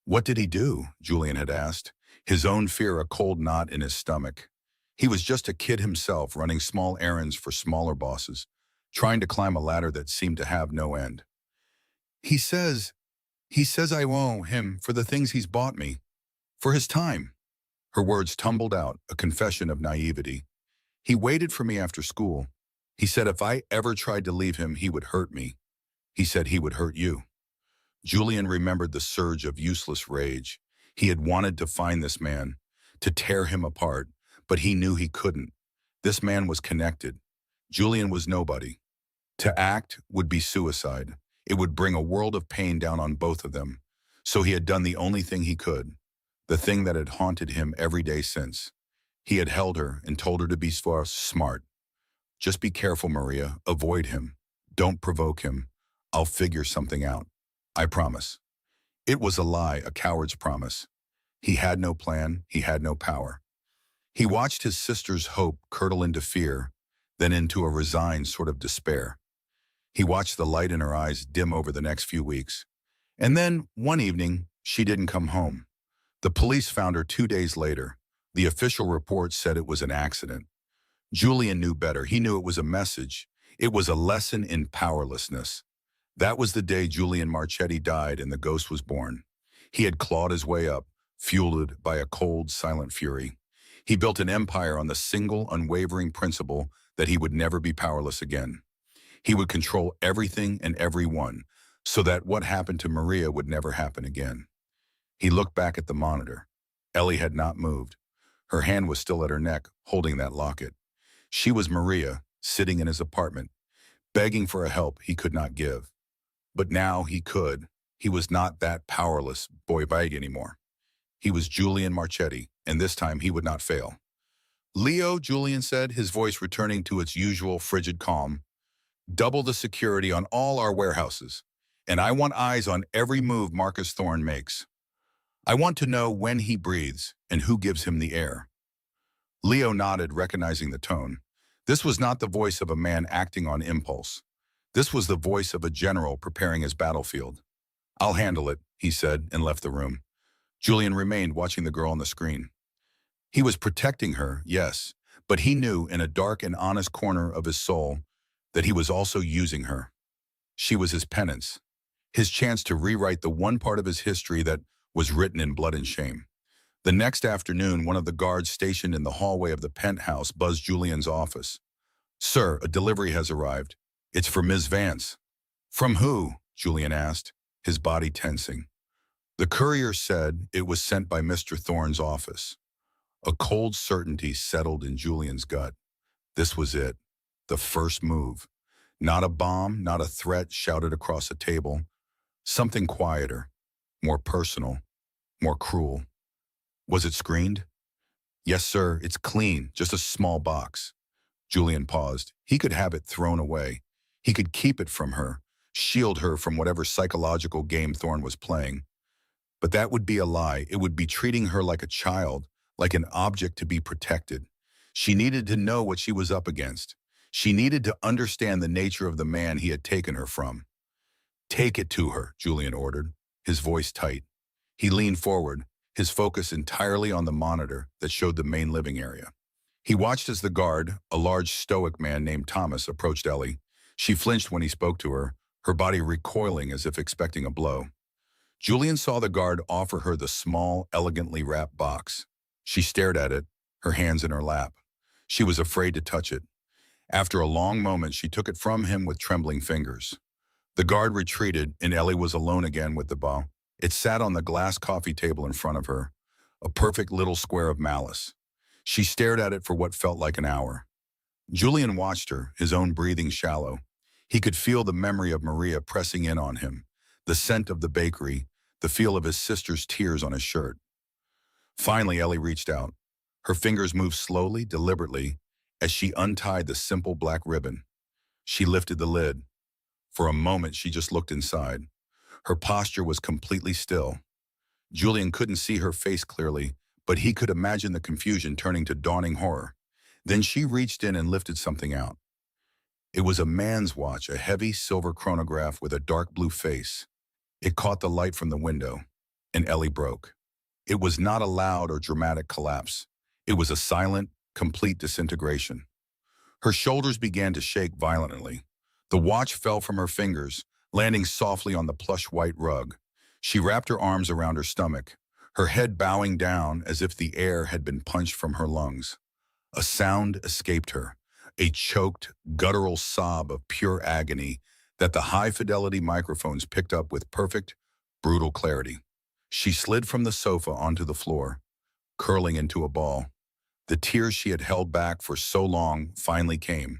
"What did he do?" Julian had asked, his own fear a cold knot in his stomach. He was just a kid himself, running small errands for smaller bosses, trying to climb a ladder that seemed to have no end. He says I owe him for the things he's bought me, for his time." Her words tumbled out, a confession of naivety. "He waited for me after school. He said if I ever tried to leave him, he would hurt me. He said he would hurt you." Julian remembered the surge of useless rage. He had wanted to find this man, to tear him apart, but he knew he couldn't. This man was connected. Julian was nobody. To act would be suicide. It would bring a world of pain down on both of them. So he had done the only thing he could, the thing that had haunted him every day since. He had held her and told her to be smart. "Just be careful, Maria. Avoid him. Don't provoke him. I'll figure something out. I promise." It was a lie, a coward's promise. He had no plan. He had no power. He watched his sister's hope curdle into fear, then into a resigned sort of despair. He watched the light in her eyes dim over the next few weeks. And then, one evening, she didn't come home. The police found her 2 days later. The official report said it was an accident. Julian knew better. He knew it was a message. It was a lesson in powerlessness. That was the day Julian Marchetti died and the ghost was born. He had clawed his way up, fueled by a cold, silent fury. He built an empire on the single, unwavering principle that he would never be powerless again. He would control everything and everyone, so that what happened to Maria would never happen again. He looked back at the monitor. Ellie had not moved. Her hand was still at her neck, holding that locket. She was Maria, sitting in his apartment, begging for a help he could not give. But now he could. He was not that powerless boy bag anymore. He was Julian Marchetti, and this time he would not fail. Leo, Julian said, his voice returning to its usual frigid calm, double the security on all our warehouses, and I want eyes on every move Marcus Thorne makes. I want to know when he breathes and who gives him the air. Leo nodded, recognizing the tone. This was not the voice of a man acting on impulse. This was the voice of a general preparing his battlefield. I'll handle it, he said, and left the room. Julian remained watching the girl on the screen. He was protecting her, yes, but he knew in a dark and honest corner of his soul that he was also using her. She was his penance, his chance to rewrite the one part of his history that was written in blood and shame. The next afternoon, one of the guards stationed in the hallway of the penthouse buzzed Julian's office. Sir, a delivery has arrived. It's for Ms. Vance. From who? Julian asked, his body tensing. The courier said it was sent by Mr. Thorne's office. A cold certainty settled in Julian's gut. This was it, the first move. Not a bomb, not a threat shouted across a table. Something quieter, more personal, more cruel. Was it screened? Yes, sir, it's clean, just a small box. Julian paused. He could have it thrown away. He could keep it from her, shield her from whatever psychological game Thorne was playing. But that would be a lie. It would be treating her like a child, like an object to be protected. She needed to know what she was up against. She needed to understand the nature of the man he had taken her from. Take it to her, Julian ordered, his voice tight. He leaned forward, his focus entirely on the monitor that showed the main living area. He watched as the guard, a large stoic man named Thomas, approached Ellie. She flinched when he spoke to her, her body recoiling as if expecting a blow. Julian saw the guard offer her the small, elegantly wrapped box. She stared at it, her hands in her lap. She was afraid to touch it. After a long moment, she took it from him with trembling fingers. The guard retreated, and Ellie was alone again with the ball. It sat on the glass coffee table in front of her, a perfect little square of malice. She stared at it for what felt like an hour. Julian watched her, his own breathing shallow. He could feel the memory of Maria pressing in on him, the scent of the bakery, the feel of his sister's tears on his shirt. Finally, Ellie reached out. Her fingers moved slowly, deliberately, as she untied the simple black ribbon. She lifted the lid. For a moment, she just looked inside. Her posture was completely still. Julian couldn't see her face clearly, but he could imagine the confusion turning to dawning horror. Then she reached in and lifted something out. It was a man's watch, a heavy silver chronograph with a dark blue face. It caught the light from the window, and Ellie broke. It was not a loud or dramatic collapse. It was a silent, complete disintegration. Her shoulders began to shake violently. The watch fell from her fingers, landing softly on the plush white rug. She wrapped her arms around her stomach, her head bowing down as if the air had been punched from her lungs. A sound escaped her, a choked, guttural sob of pure agony that the high-fidelity microphones picked up with perfect, brutal clarity. She slid from the sofa onto the floor, curling into a ball. The tears she had held back for so long finally came,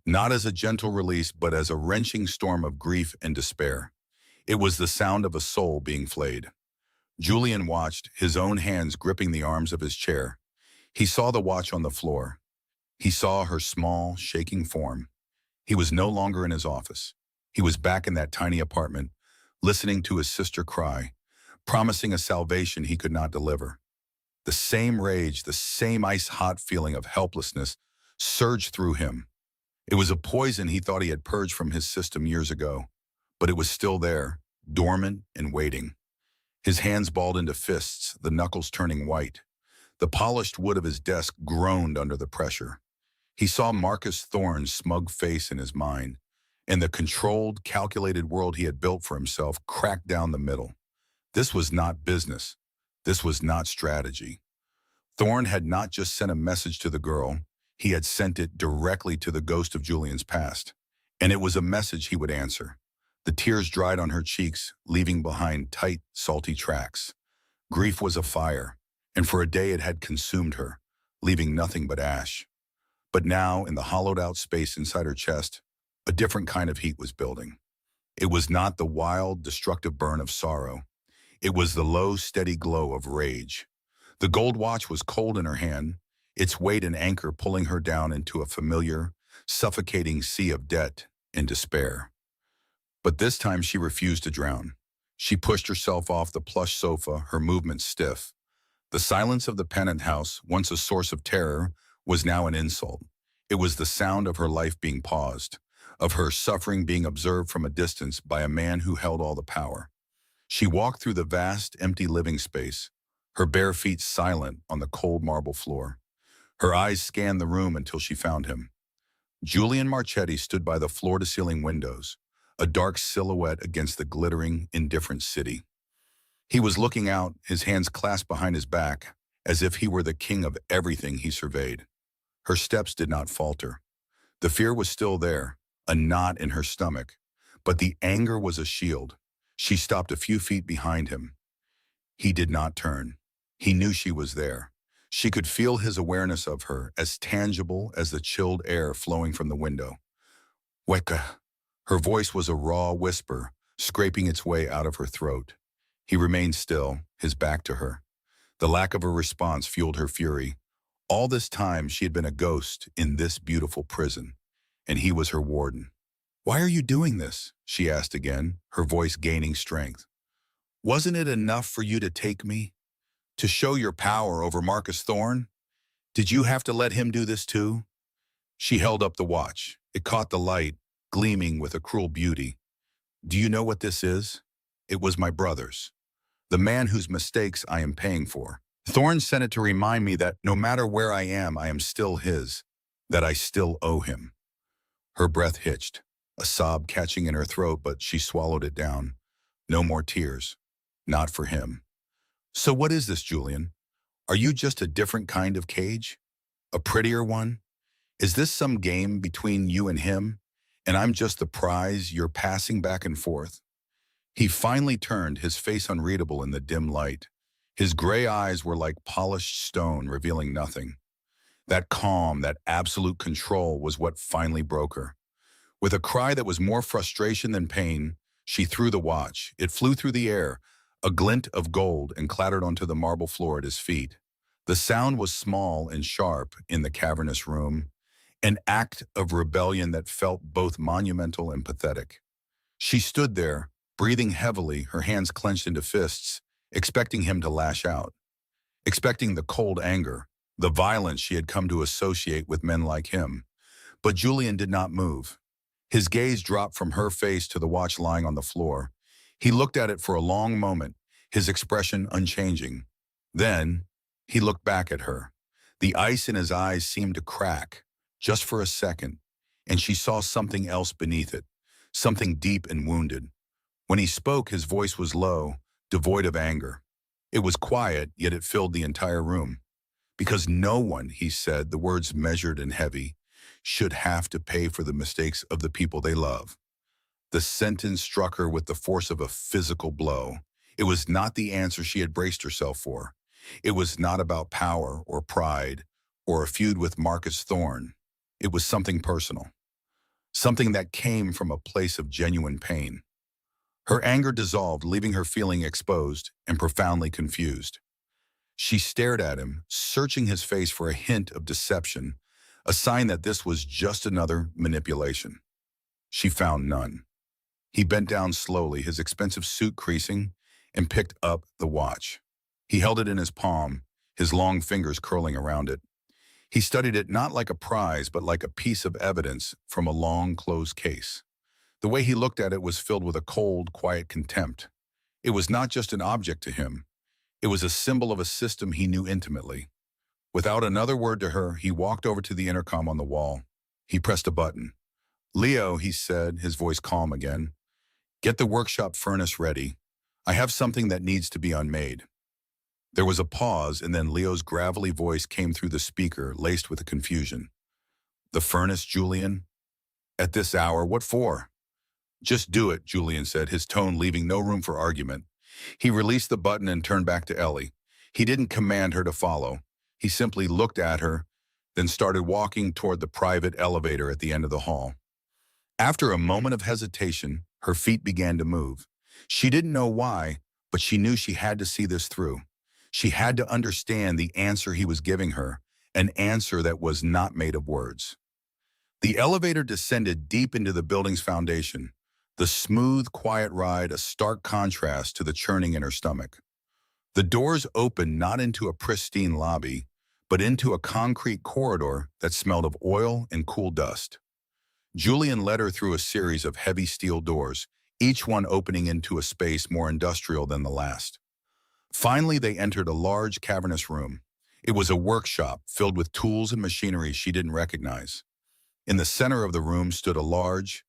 not as a gentle release, but as a wrenching storm of grief and despair. It was the sound of a soul being flayed. Julian watched, his own hands gripping the arms of his chair. He saw the watch on the floor. He saw her small, shaking form. He was no longer in his office. He was back in that tiny apartment, listening to his sister cry, promising a salvation he could not deliver. The same rage, the same ice-hot feeling of helplessness surged through him. It was a poison he thought he had purged from his system years ago, but it was still there, dormant and waiting. His hands balled into fists, the knuckles turning white. The polished wood of his desk groaned under the pressure. He saw Marcus Thorne's smug face in his mind, and the controlled, calculated world he had built for himself cracked down the middle. This was not business. This was not strategy. Thorne had not just sent a message to the girl, he had sent it directly to the ghost of Julian's past. And it was a message he would answer. The tears dried on her cheeks, leaving behind tight, salty tracks. Grief was a fire, and for a day it had consumed her, leaving nothing but ash. But now, in the hollowed-out space inside her chest, a different kind of heat was building. It was not the wild, destructive burn of sorrow. It was the low, steady glow of rage. The gold watch was cold in her hand, its weight and anchor pulling her down into a familiar, suffocating sea of debt and despair. But this time she refused to drown. She pushed herself off the plush sofa, her movements stiff. The silence of the pennant house, once a source of terror, was now an insult. It was the sound of her life being paused, of her suffering being observed from a distance by a man who held all the power. She walked through the vast, empty living space, her bare feet silent on the cold marble floor. Her eyes scanned the room until she found him. Julian Marchetti stood by the floor-to-ceiling windows, a dark silhouette against the glittering, indifferent city. He was looking out, his hands clasped behind his back, as if he were the king of everything he surveyed. Her steps did not falter. The fear was still there, a knot in her stomach, but the anger was a shield. She stopped a few feet behind him. He did not turn. He knew she was there. She could feel his awareness of her, as tangible as the chilled air flowing from the window. Weka. Her voice was a raw whisper, scraping its way out of her throat. He remained still, his back to her. The lack of a response fueled her fury. All this time she had been a ghost in this beautiful prison, and he was her warden. "Why are you doing this?" she asked again, her voice gaining strength. "Wasn't it enough for you to take me? To show your power over Marcus Thorne? Did you have to let him do this too?" She held up the watch. It caught the light, gleaming with a cruel beauty. "Do you know what this is? It was my brother's. The man whose mistakes I am paying for. Thorne sent it to remind me that no matter where I am still his, that I still owe him." Her breath hitched, a sob catching in her throat, but she swallowed it down. No more tears. Not for him. "So what is this, Julian? Are you just a different kind of cage? A prettier one? Is this some game between you and him, and I'm just the prize you're passing back and forth?" He finally turned, his face unreadable in the dim light. His gray eyes were like polished stone, revealing nothing. That calm, that absolute control was what finally broke her. With a cry that was more frustration than pain, she threw the watch. It flew through the air, a glint of gold, and clattered onto the marble floor at his feet. The sound was small and sharp in the cavernous room, an act of rebellion that felt both monumental and pathetic. She stood there, breathing heavily, her hands clenched into fists, expecting him to lash out, expecting the cold anger, the violence she had come to associate with men like him. But Julian did not move. His gaze dropped from her face to the watch lying on the floor. He looked at it for a long moment, his expression unchanging. Then, he looked back at her. The ice in his eyes seemed to crack, just for a second, and she saw something else beneath it, something deep and wounded. When he spoke, his voice was low, devoid of anger. It was quiet, yet it filled the entire room. "Because no one," he said, the words measured and heavy, "should have to pay for the mistakes of the people they love." The sentence struck her with the force of a physical blow. It was not the answer she had braced herself for. It was not about power or pride or a feud with Marcus Thorne. It was something personal, something that came from a place of genuine pain. Her anger dissolved, leaving her feeling exposed and profoundly confused. She stared at him, searching his face for a hint of deception, a sign that this was just another manipulation. She found none. He bent down slowly, his expensive suit creasing, and picked up the watch. He held it in his palm, his long fingers curling around it. He studied it not like a prize, but like a piece of evidence from a long, closed case. The way he looked at it was filled with a cold, quiet contempt. It was not just an object to him. It was a symbol of a system he knew intimately. Without another word to her, he walked over to the intercom on the wall. He pressed a button. "Leo," he said, his voice calm again, "get the workshop furnace ready. I have something that needs to be unmade." There was a pause, and then Leo's gravelly voice came through the speaker, laced with confusion. "The furnace, Julian? At this hour, what for?" "Just do it," Julian said, his tone leaving no room for argument. He released the button and turned back to Ellie. He didn't command her to follow. He simply looked at her, then started walking toward the private elevator at the end of the hall. After a moment of hesitation, her feet began to move. She didn't know why, but she knew she had to see this through. She had to understand the answer he was giving her, an answer that was not made of words. The elevator descended deep into the building's foundation, the smooth, quiet ride a stark contrast to the churning in her stomach. The doors opened not into a pristine lobby, but into a concrete corridor that smelled of oil and cool dust. Julian led her through a series of heavy steel doors, each one opening into a space more industrial than the last. Finally, they entered a large, cavernous room. It was a workshop filled with tools and machinery she didn't recognize. In the center of the room stood a large,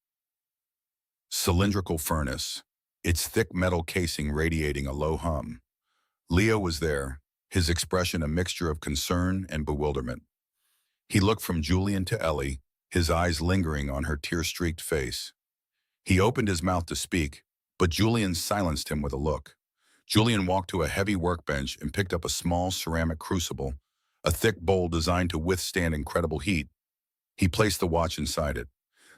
cylindrical furnace, its thick metal casing radiating a low hum. Leo was there, his expression a mixture of concern and bewilderment. He looked from Julian to Ellie, his eyes lingering on her tear-streaked face. He opened his mouth to speak, but Julian silenced him with a look. Julian walked to a heavy workbench and picked up a small ceramic crucible, a thick bowl designed to withstand incredible heat. He placed the watch inside it.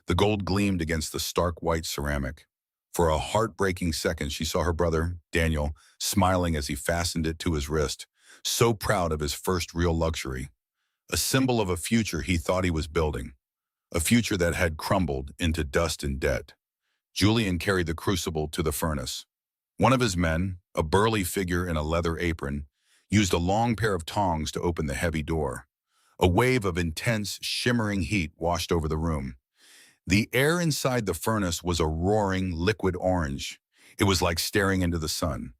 The gold gleamed against the stark white ceramic. For a heartbreaking second, she saw her brother, Daniel, smiling as he fastened it to his wrist, so proud of his first real luxury. A symbol of a future he thought he was building, a future that had crumbled into dust and debt. Julian carried the crucible to the furnace. One of his men, a burly figure in a leather apron, used a long pair of tongs to open the heavy door. A wave of intense, shimmering heat washed over the room. The air inside the furnace was a roaring, liquid orange. It was like staring into the sun.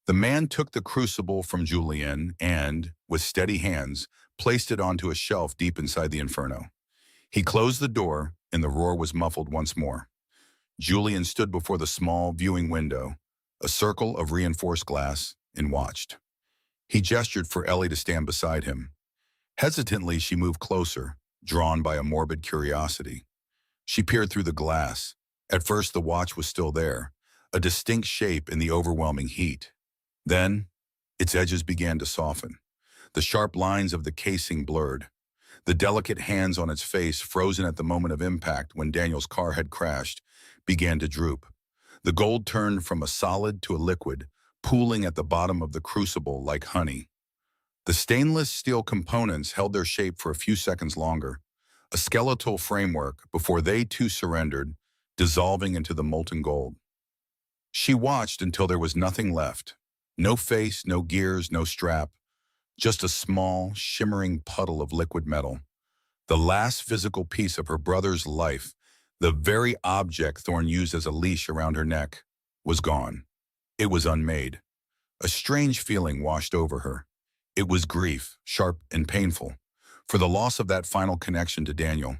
The man took the crucible from Julian and, with steady hands, placed it onto a shelf deep inside the inferno. He closed the door, and the roar was muffled once more. Julian stood before the small viewing window, a circle of reinforced glass, and watched. He gestured for Ellie to stand beside him. Hesitantly, she moved closer, drawn by a morbid curiosity. She peered through the glass. At first, the watch was still there, a distinct shape in the overwhelming heat. Then, its edges began to soften. The sharp lines of the casing blurred. The delicate hands on its face, frozen at the moment of impact when Daniel's car had crashed, began to droop. The gold turned from a solid to a liquid, pooling at the bottom of the crucible like honey. The stainless steel components held their shape for a few seconds longer, a skeletal framework before they too surrendered, dissolving into the molten gold. She watched until there was nothing left. No face, no gears, no strap, just a small, shimmering puddle of liquid metal. The last physical piece of her brother's life, the very object Thorne used as a leash around her neck, was gone. It was unmade. A strange feeling washed over her. It was grief, sharp and painful, for the loss of that final connection to Daniel.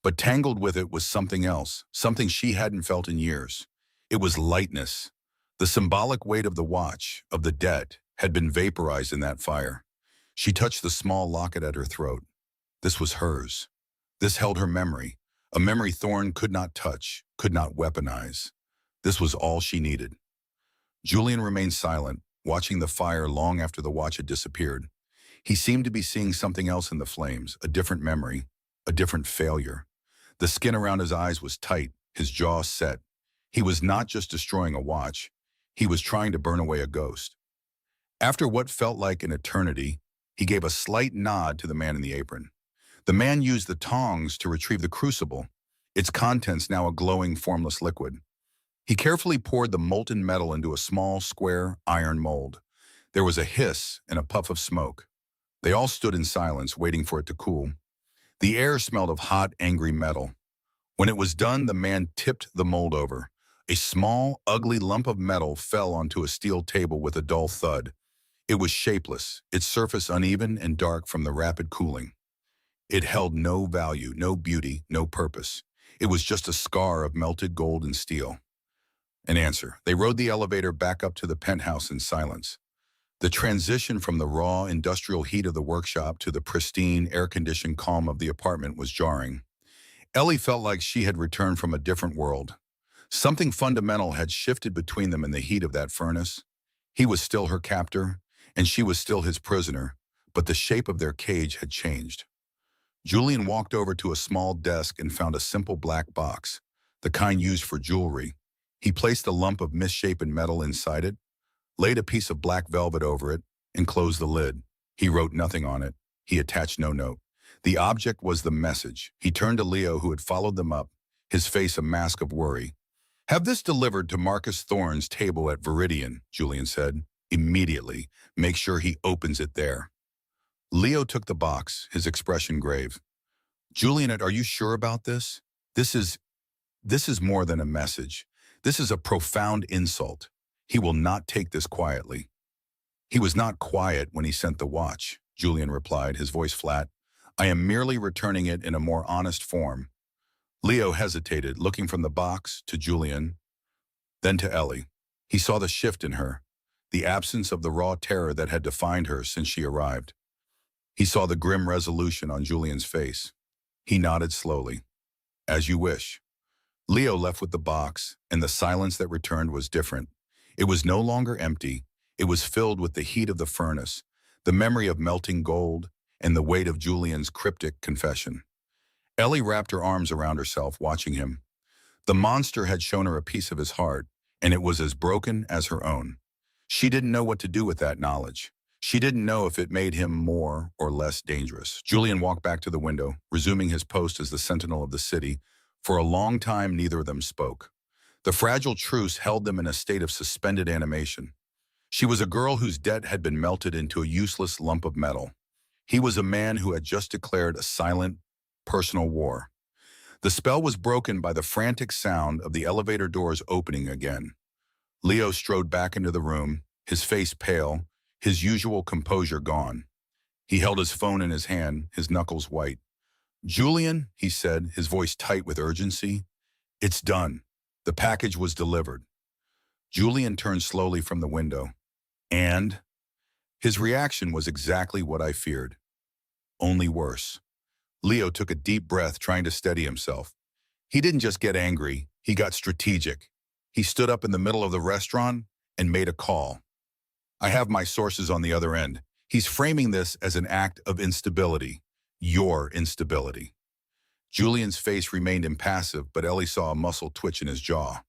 But tangled with it was something else, something she hadn't felt in years. It was lightness. The symbolic weight of the watch, of the debt, had been vaporized in that fire. She touched the small locket at her throat. This was hers. This held her memory, a memory Thorne could not touch, could not weaponize. This was all she needed. Julian remained silent, watching the fire long after the watch had disappeared. He seemed to be seeing something else in the flames, a different memory, a different failure. The skin around his eyes was tight, his jaw set. He was not just destroying a watch. He was trying to burn away a ghost. After what felt like an eternity, he gave a slight nod to the man in the apron. The man used the tongs to retrieve the crucible, its contents now a glowing, formless liquid. He carefully poured the molten metal into a small, square, iron mold. There was a hiss and a puff of smoke. They all stood in silence, waiting for it to cool. The air smelled of hot, angry metal. When it was done, the man tipped the mold over. A small, ugly lump of metal fell onto a steel table with a dull thud. It was shapeless, its surface uneven and dark from the rapid cooling. It held no value, no beauty, no purpose. It was just a scar of melted gold and steel. An answer. They rode the elevator back up to the penthouse in silence. The transition from the raw, industrial heat of the workshop to the pristine, air-conditioned calm of the apartment was jarring. Ellie felt like she had returned from a different world. Something fundamental had shifted between them in the heat of that furnace. He was still her captor, and she was still his prisoner, but the shape of their cage had changed. Julian walked over to a small desk and found a simple black box, the kind used for jewelry. He placed a lump of misshapen metal inside it, laid a piece of black velvet over it, and closed the lid. He wrote nothing on it. He attached no note. The object was the message. He turned to Leo, who had followed them up, his face a mask of worry. "Have this delivered to Marcus Thorne's table at Viridian," Julian said. "Immediately. Make sure he opens it there." Leo took the box, his expression grave. "Julian, are you sure about this? This is more than a message. This is a profound insult. He will not take this quietly." "He was not quiet when he sent the watch," Julian replied, his voice flat. "I am merely returning it in a more honest form." Leo hesitated, looking from the box to Julian, then to Ellie. He saw the shift in her, the absence of the raw terror that had defined her since she arrived. He saw the grim resolution on Julian's face. He nodded slowly. "As you wish." Leo left with the box, and the silence that returned was different. It was no longer empty. It was filled with the heat of the furnace, the memory of melting gold, and the weight of Julian's cryptic confession. Ellie wrapped her arms around herself, watching him. The monster had shown her a piece of his heart, and it was as broken as her own. She didn't know what to do with that knowledge. She didn't know if it made him more or less dangerous. Julian walked back to the window, resuming his post as the sentinel of the city. For a long time, neither of them spoke. The fragile truce held them in a state of suspended animation. She was a girl whose debt had been melted into a useless lump of metal. He was a man who had just declared a silent, personal war. The spell was broken by the frantic sound of the elevator doors opening again. Leo strode back into the room, his face pale, his usual composure gone. He held his phone in his hand, his knuckles white. "Julian," he said, his voice tight with urgency, "it's done. The package was delivered." Julian turned slowly from the window. "And?" His reaction was exactly what I feared. Only worse. Leo took a deep breath, trying to steady himself. He didn't just get angry, he got strategic. He stood up in the middle of the restaurant and made a call. "I have my sources on the other end. He's framing this as an act of instability. Your instability." Julian's face remained impassive, but Ellie saw a muscle twitch in his jaw.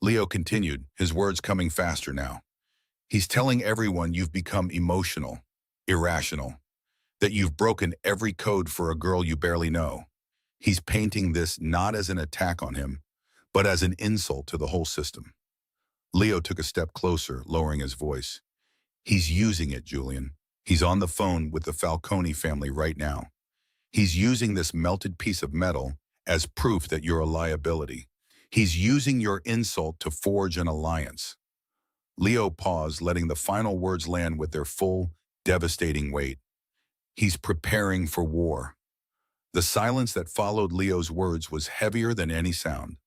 Leo continued, his words coming faster now. "He's telling everyone you've become emotional, irrational, that you've broken every code for a girl you barely know. He's painting this not as an attack on him, but as an insult to the whole system." Leo took a step closer, lowering his voice. "He's using it, Julian. He's on the phone with the Falcone family right now. He's using this melted piece of metal as proof that you're a liability. He's using your insult to forge an alliance." Leo paused, letting the final words land with their full, devastating weight. "He's preparing for war." The silence that followed Leo's words was heavier than any sound.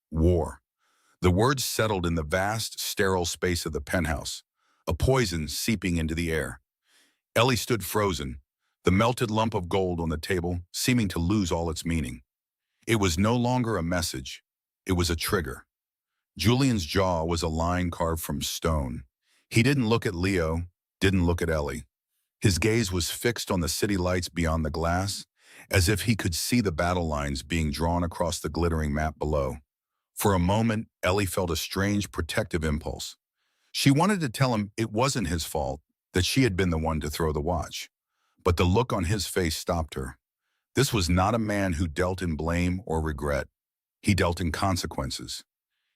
War. The words settled in the vast, sterile space of the penthouse, a poison seeping into the air. Ellie stood frozen, the melted lump of gold on the table seeming to lose all its meaning. It was no longer a message. It was a trigger. Julian's jaw was a line carved from stone. He didn't look at Leo, didn't look at Ellie. His gaze was fixed on the city lights beyond the glass, as if he could see the battle lines being drawn across the glittering map below. For a moment, Ellie felt a strange protective impulse. She wanted to tell him it wasn't his fault, that she had been the one to throw the watch. But the look on his face stopped her. This was not a man who dealt in blame or regret. He dealt in consequences.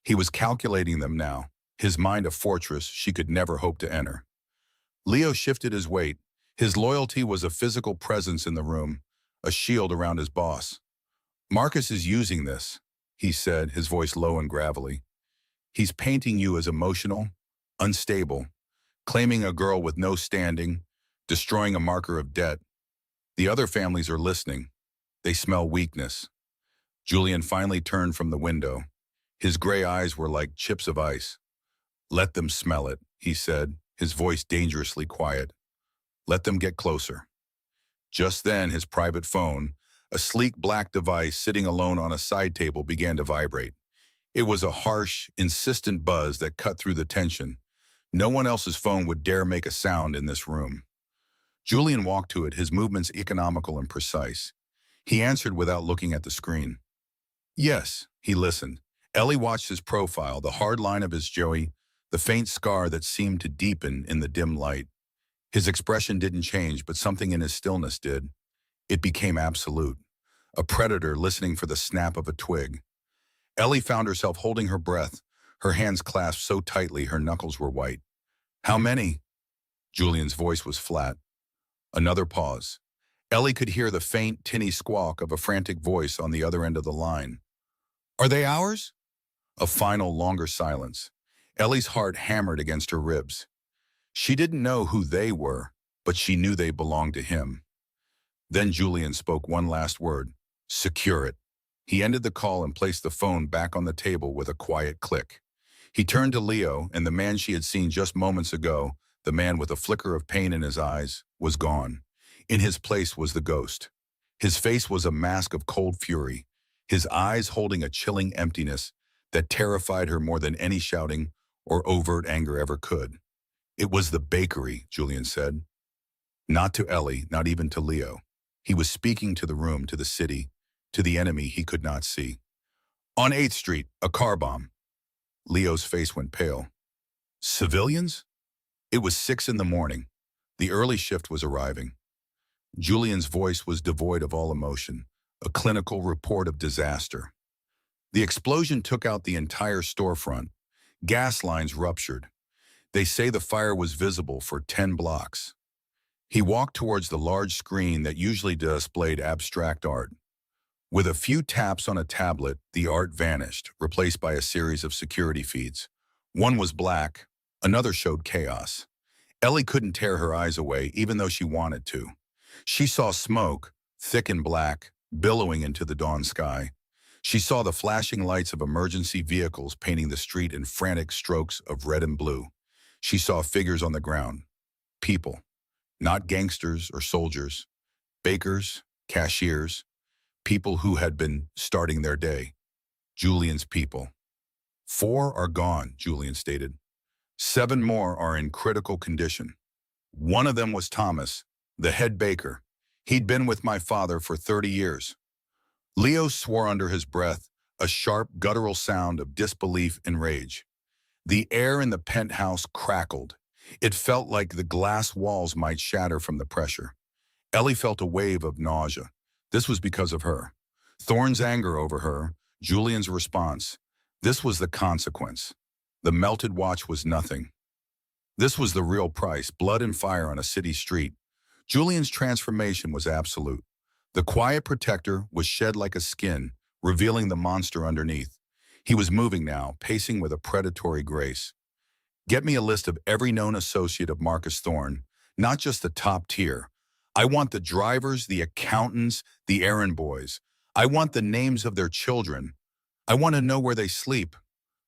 He was calculating them now, his mind a fortress she could never hope to enter. Leo shifted his weight. His loyalty was a physical presence in the room, a shield around his boss. "Marcus is using this," he said, his voice low and gravelly. "He's painting you as emotional, unstable, claiming a girl with no standing, destroying a marker of debt. The other families are listening. They smell weakness. Julian finally turned from the window. His gray eyes were like chips of ice. "Let them smell it," he said, his voice dangerously quiet. "Let them get closer." Just then, his private phone, a sleek black device sitting alone on a side table, began to vibrate. It was a harsh, insistent buzz that cut through the tension. No one else's phone would dare make a sound in this room. Julian walked to it, his movements economical and precise. He answered without looking at the screen. "Yes," he listened. Ellie watched his profile, the hard line of his joey, the faint scar that seemed to deepen in the dim light. His expression didn't change, but something in his stillness did. It became absolute. A predator listening for the snap of a twig. Ellie found herself holding her breath, her hands clasped so tightly her knuckles were white. "How many?" Julian's voice was flat. Another pause. Ellie could hear the faint, tinny squawk of a frantic voice on the other end of the line. "Are they ours?" A final, longer silence. Ellie's heart hammered against her ribs. She didn't know who they were, but she knew they belonged to him. Then Julian spoke one last word. "Secure it." He ended the call and placed the phone back on the table with a quiet click. He turned to Leo, and the man she had seen just moments ago, the man with a flicker of pain in his eyes, was gone. In his place was the ghost. His face was a mask of cold fury, his eyes holding a chilling emptiness that terrified her more than any shouting or overt anger ever could. "It was the bakery," Julian said. Not to Ellie, not even to Leo. He was speaking to the room, to the city, to the enemy he could not see. "On 8th Street, a car bomb." Leo's face went pale. "Civilians?" It was 6 in the morning. The early shift was arriving. Julian's voice was devoid of all emotion, a clinical report of disaster. The explosion took out the entire storefront. Gas lines ruptured. They say the fire was visible for 10 blocks. He walked towards the large screen that usually displayed abstract art. With a few taps on a tablet, the art vanished, replaced by a series of security feeds. One was black, another showed chaos. Ellie couldn't tear her eyes away, even though she wanted to. She saw smoke, thick and black, billowing into the dawn sky. She saw the flashing lights of emergency vehicles painting the street in frantic strokes of red and blue. She saw figures on the ground. People. Not gangsters or soldiers. Bakers, cashiers. People who had been starting their day. Julian's people. 4 are gone, Julian stated. 7 more are in critical condition. One of them was Thomas, the head baker. He'd been with my father for 30 years. Leo swore under his breath, a sharp, guttural sound of disbelief and rage. The air in the penthouse crackled. It felt like the glass walls might shatter from the pressure. Ellie felt a wave of nausea. This was because of her. Thorne's anger over her, Julian's response. This was the consequence. The melted watch was nothing. This was the real price, blood and fire on a city street. Julian's transformation was absolute. The quiet protector was shed like a skin, revealing the monster underneath. He was moving now, pacing with a predatory grace. "Get me a list of every known associate of Marcus Thorne, not just the top tier. I want the drivers, the accountants, the errand boys. I want the names of their children. I want to know where they sleep."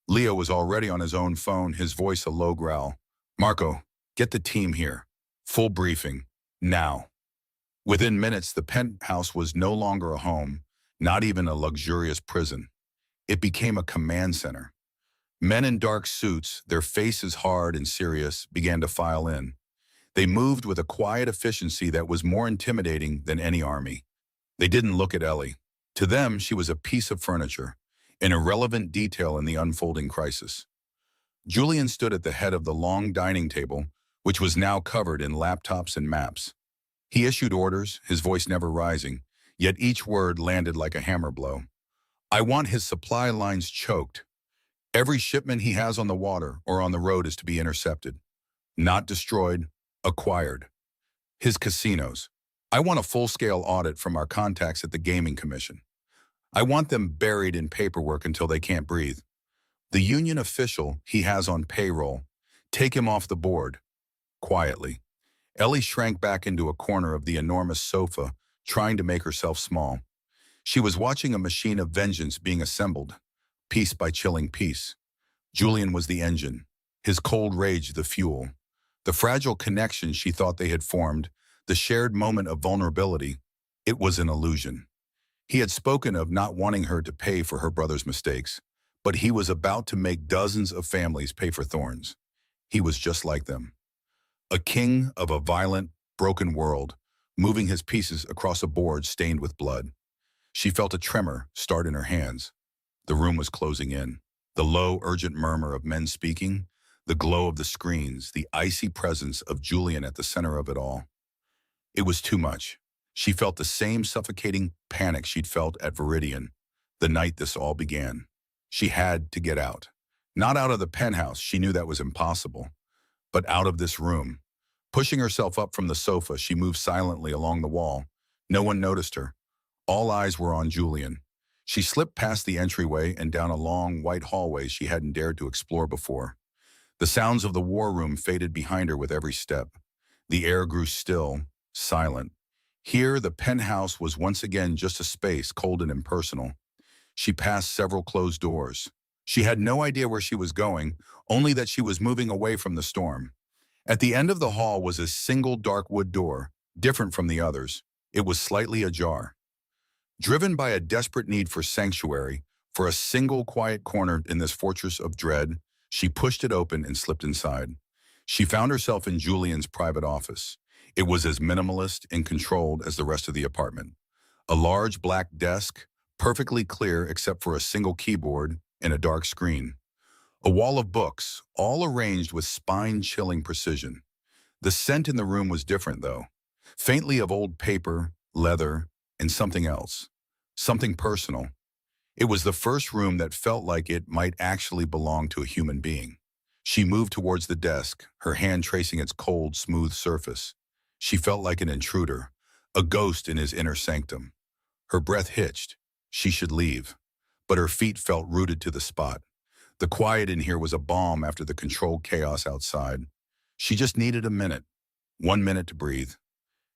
Leo was already on his own phone, his voice a low growl. "Marco, get the team here. Full briefing. Now." Within minutes, the penthouse was no longer a home, not even a luxurious prison. It became a command center. Men in dark suits, their faces hard and serious, began to file in. They moved with a quiet efficiency that was more intimidating than any army. They didn't look at Ellie. To them, she was a piece of furniture, an irrelevant detail in the unfolding crisis. Julian stood at the head of the long dining table, which was now covered in laptops and maps. He issued orders, his voice never rising, yet each word landed like a hammer blow. "I want his supply lines choked. Every shipment he has on the water or on the road is to be intercepted. Not destroyed, acquired. His casinos. I want a full-scale audit from our contacts at the Gaming Commission. I want them buried in paperwork until they can't breathe. The union official he has on payroll, take him off the board. quietly. Ellie shrank back into a corner of the enormous sofa, trying to make herself small. She was watching a machine of vengeance being assembled, piece by chilling piece. Julian was the engine, his cold rage the fuel. The fragile connection she thought they had formed, the shared moment of vulnerability, it was an illusion. He had spoken of not wanting her to pay for her brother's mistakes, but he was about to make dozens of families pay for thorns. He was just like them. A king of a violent, broken world, moving his pieces across a board stained with blood. She felt a tremor start in her hands. The room was closing in. The low, urgent murmur of men speaking, the glow of the screens, the icy presence of Julian at the center of it all. It was too much. She felt the same suffocating panic she'd felt at Viridian, the night this all began. She had to get out. Not out of the penthouse, she knew that was impossible, but out of this room. Pushing herself up from the sofa, she moved silently along the wall. No one noticed her. All eyes were on Julian. She slipped past the entryway and down a long, white hallway she hadn't dared to explore before. The sounds of the war room faded behind her with every step. The air grew still, silent. Here, the penthouse was once again just a space, cold and impersonal. She passed several closed doors. She had no idea where she was going, only that she was moving away from the storm. At the end of the hall was a single dark wood door, different from the others. It was slightly ajar. Driven by a desperate need for sanctuary, for a single quiet corner in this fortress of dread, she pushed it open and slipped inside. She found herself in Julian's private office. It was as minimalist and controlled as the rest of the apartment. A large black desk, perfectly clear except for a single keyboard and a dark screen. A wall of books, all arranged with spine-chilling precision. The scent in the room was different, though. Faintly of old paper, leather, and something else. Something personal. It was the first room that felt like it might actually belong to a human being. She moved towards the desk, her hand tracing its cold, smooth surface. She felt like an intruder, a ghost in his inner sanctum. Her breath hitched. She should leave. But her feet felt rooted to the spot. The quiet in here was a balm after the controlled chaos outside. She just needed a minute. 1 minute to breathe.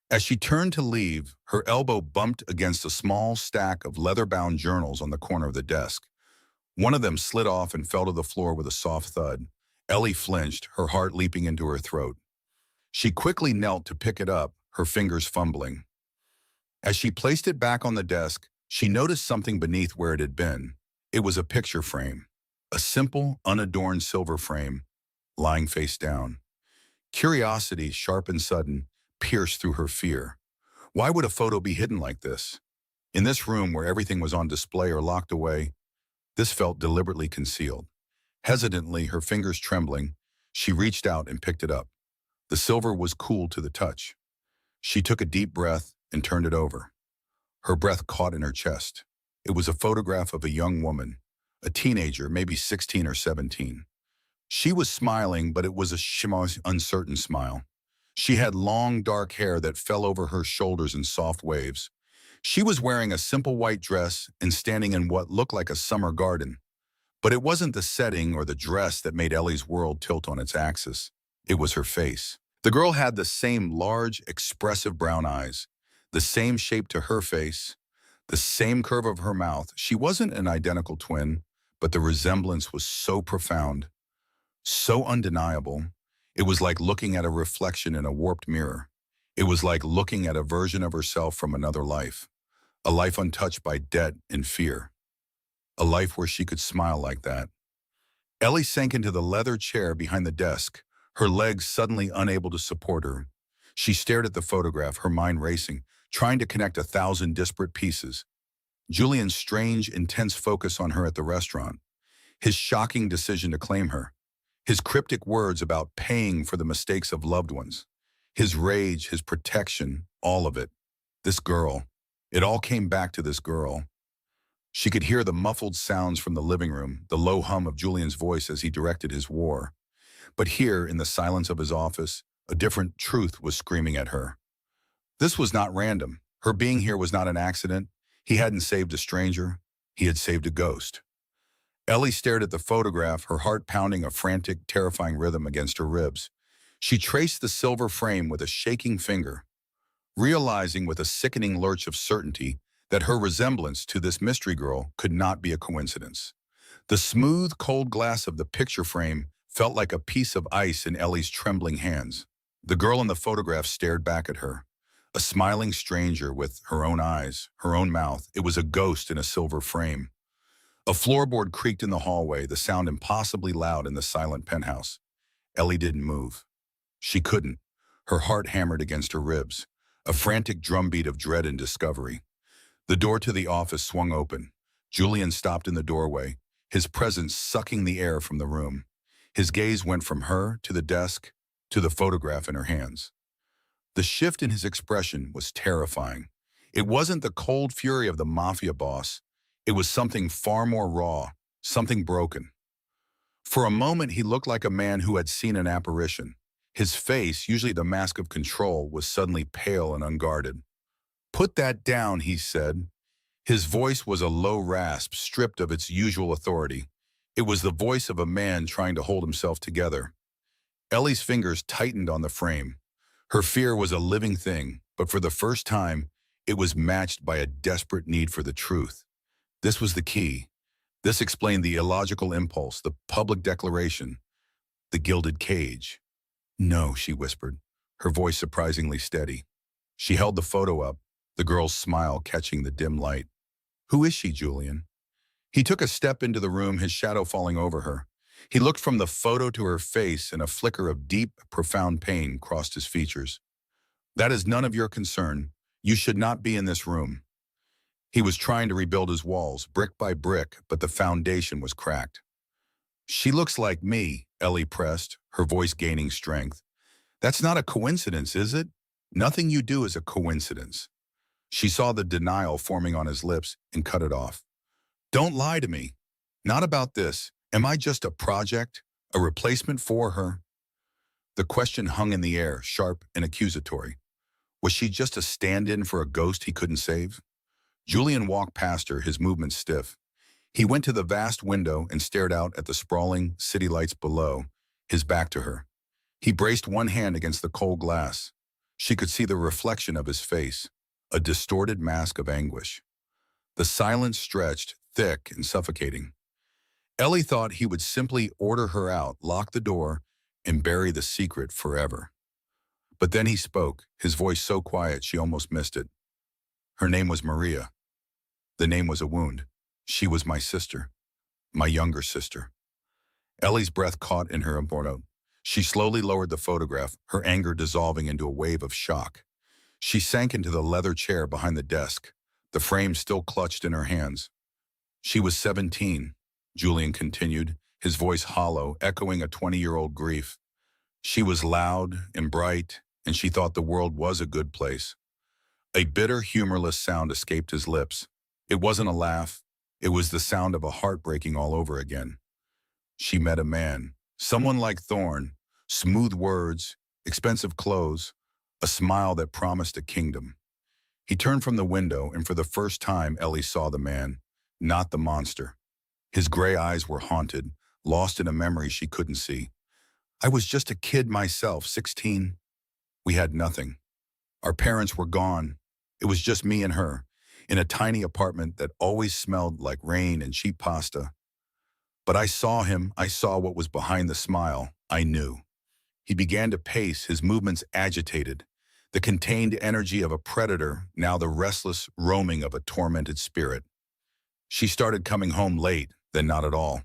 As she turned to leave, her elbow bumped against a small stack of leather-bound journals on the corner of the desk. One of them slid off and fell to the floor with a soft thud. Ellie flinched, her heart leaping into her throat. She quickly knelt to pick it up, her fingers fumbling. As she placed it back on the desk, she noticed something beneath where it had been. It was a picture frame. A simple, unadorned silver frame, lying face down. Curiosity, sharp and sudden, pierced through her fear. Why would a photo be hidden like this? In this room where everything was on display or locked away, this felt deliberately concealed. Hesitantly, her fingers trembling, she reached out and picked it up. The silver was cool to the touch. She took a deep breath and turned it over. Her breath caught in her chest. It was a photograph of a young woman, a teenager, maybe 16 or 17. She was smiling, but it was a uncertain smile. She had long, dark hair that fell over her shoulders in soft waves. She was wearing a simple white dress and standing in what looked like a summer garden. But it wasn't the setting or the dress that made Ellie's world tilt on its axis. It was her face. The girl had the same large, expressive brown eyes, the same shape to her face, the same curve of her mouth. She wasn't an identical twin, but the resemblance was so profound, so undeniable. It was like looking at a reflection in a warped mirror. It was like looking at a version of herself from another life, a life untouched by debt and fear, a life where she could smile like that. Ellie sank into the leather chair behind the desk, her legs suddenly unable to support her. She stared at the photograph, her mind racing, trying to connect 1,000 disparate pieces. Julian's strange, intense focus on her at the restaurant, his shocking decision to claim her, his cryptic words about paying for the mistakes of loved ones, his rage, his protection, all of it. This girl. It all came back to this girl. She could hear the muffled sounds from the living room, the low hum of Julian's voice as he directed his war. But here, in the silence of his office, a different truth was screaming at her. This was not random. Her being here was not an accident. He hadn't saved a stranger. He had saved a ghost. Ellie stared at the photograph, her heart pounding a frantic, terrifying rhythm against her ribs. She traced the silver frame with a shaking finger, realizing with a sickening lurch of certainty that her resemblance to this mystery girl could not be a coincidence. The smooth, cold glass of the picture frame felt like a piece of ice in Ellie's trembling hands. The girl in the photograph stared back at her, a smiling stranger with her own eyes, her own mouth. It was a ghost in a silver frame. A floorboard creaked in the hallway, the sound impossibly loud in the silent penthouse. Ellie didn't move. She couldn't. Her heart hammered against her ribs, a frantic drumbeat of dread and discovery. The door to the office swung open. Julian stopped in the doorway, his presence sucking the air from the room. His gaze went from her to the desk to the photograph in her hands. The shift in his expression was terrifying. It wasn't the cold fury of the Mafia boss. It was something far more raw, something broken. For a moment, he looked like a man who had seen an apparition. His face, usually the mask of control, was suddenly pale and unguarded. "Put that down," he said. His voice was a low rasp, stripped of its usual authority. It was the voice of a man trying to hold himself together. Ellie's fingers tightened on the frame. Her fear was a living thing, but for the first time, it was matched by a desperate need for the truth. This was the key. This explained the illogical impulse, the public declaration, the gilded cage. "No," she whispered, her voice surprisingly steady. She held the photo up, the girl's smile catching the dim light. "Who is she, Julian?" He took a step into the room, his shadow falling over her. He looked from the photo to her face, and a flicker of deep, profound pain crossed his features. "That is none of your concern. You should not be in this room." He was trying to rebuild his walls, brick by brick, but the foundation was cracked. "She looks like me," Ellie pressed, her voice gaining strength. "That's not a coincidence, is it? Nothing you do is a coincidence." She saw the denial forming on his lips and cut it off. "Don't lie to me. Not about this. Am I just a project? A replacement for her?" The question hung in the air, sharp and accusatory. Was she just a stand-in for a ghost he couldn't save? Julian walked past her, his movements stiff. He went to the vast window and stared out at the sprawling city lights below, his back to her. He braced one hand against the cold glass. She could see the reflection of his face, a distorted mask of anguish. The silence stretched, thick and suffocating. Ellie thought he would simply order her out, lock the door, and bury the secret forever. But then he spoke, his voice so quiet she almost missed it. Her name was Maria. The name was a wound. She was my sister, my younger sister. Ellie's breath caught in her throat. She slowly lowered the photograph, her anger dissolving into a wave of shock. She sank into the leather chair behind the desk, the frame still clutched in her hands. "She was 17, Julian continued, his voice hollow, echoing a 20-year-old grief. "She was loud and bright, and she thought the world was a good place." A bitter, humorless sound escaped his lips. It wasn't a laugh. It was the sound of a heart breaking all over again. "She met a man, someone like Thorne, smooth words, expensive clothes, a smile that promised a kingdom." He turned from the window, and for the first time Ellie saw the man, not the monster. His gray eyes were haunted, lost in a memory she couldn't see. "I was just a kid myself, 16. We had nothing. Our parents were gone. It was just me and her, in a tiny apartment that always smelled like rain and cheap pasta. But I saw him, I saw what was behind the smile, I knew." He began to pace, his movements agitated, the contained energy of a predator, now the restless roaming of a tormented spirit. "She started coming home late, then not at all.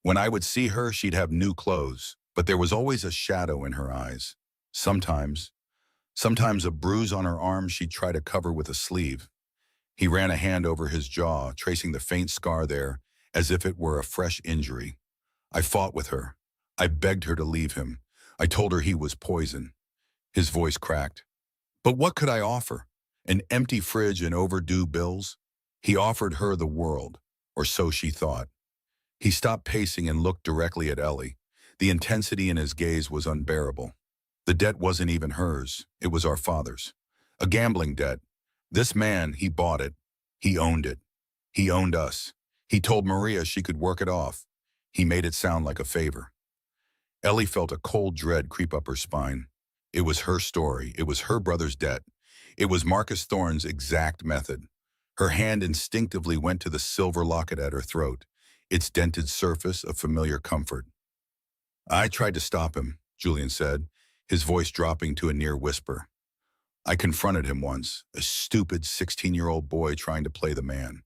When I would see her, she'd have new clothes, but there was always a shadow in her eyes. Sometimes a bruise on her arm she'd try to cover with a sleeve." He ran a hand over his jaw, tracing the faint scar there, as if it were a fresh injury. "I fought with her. I begged her to leave him. I told her he was poison." His voice cracked. "But what could I offer? An empty fridge and overdue bills?" He offered her the world, or so she thought. He stopped pacing and looked directly at Ellie. The intensity in his gaze was unbearable. "The debt wasn't even hers. It was our father's. A gambling debt. This man, he bought it. He owned it. He owned us. He told Maria she could work it off. He made it sound like a favor." Ellie felt a cold dread creep up her spine. It was her story. It was her brother's debt. It was Marcus Thorne's exact method. Her hand instinctively went to the silver locket at her throat, its dented surface a familiar comfort. I tried to stop him, Julian said, his voice dropping to a near whisper. I confronted him once, a stupid 16-year-old boy trying to play the man.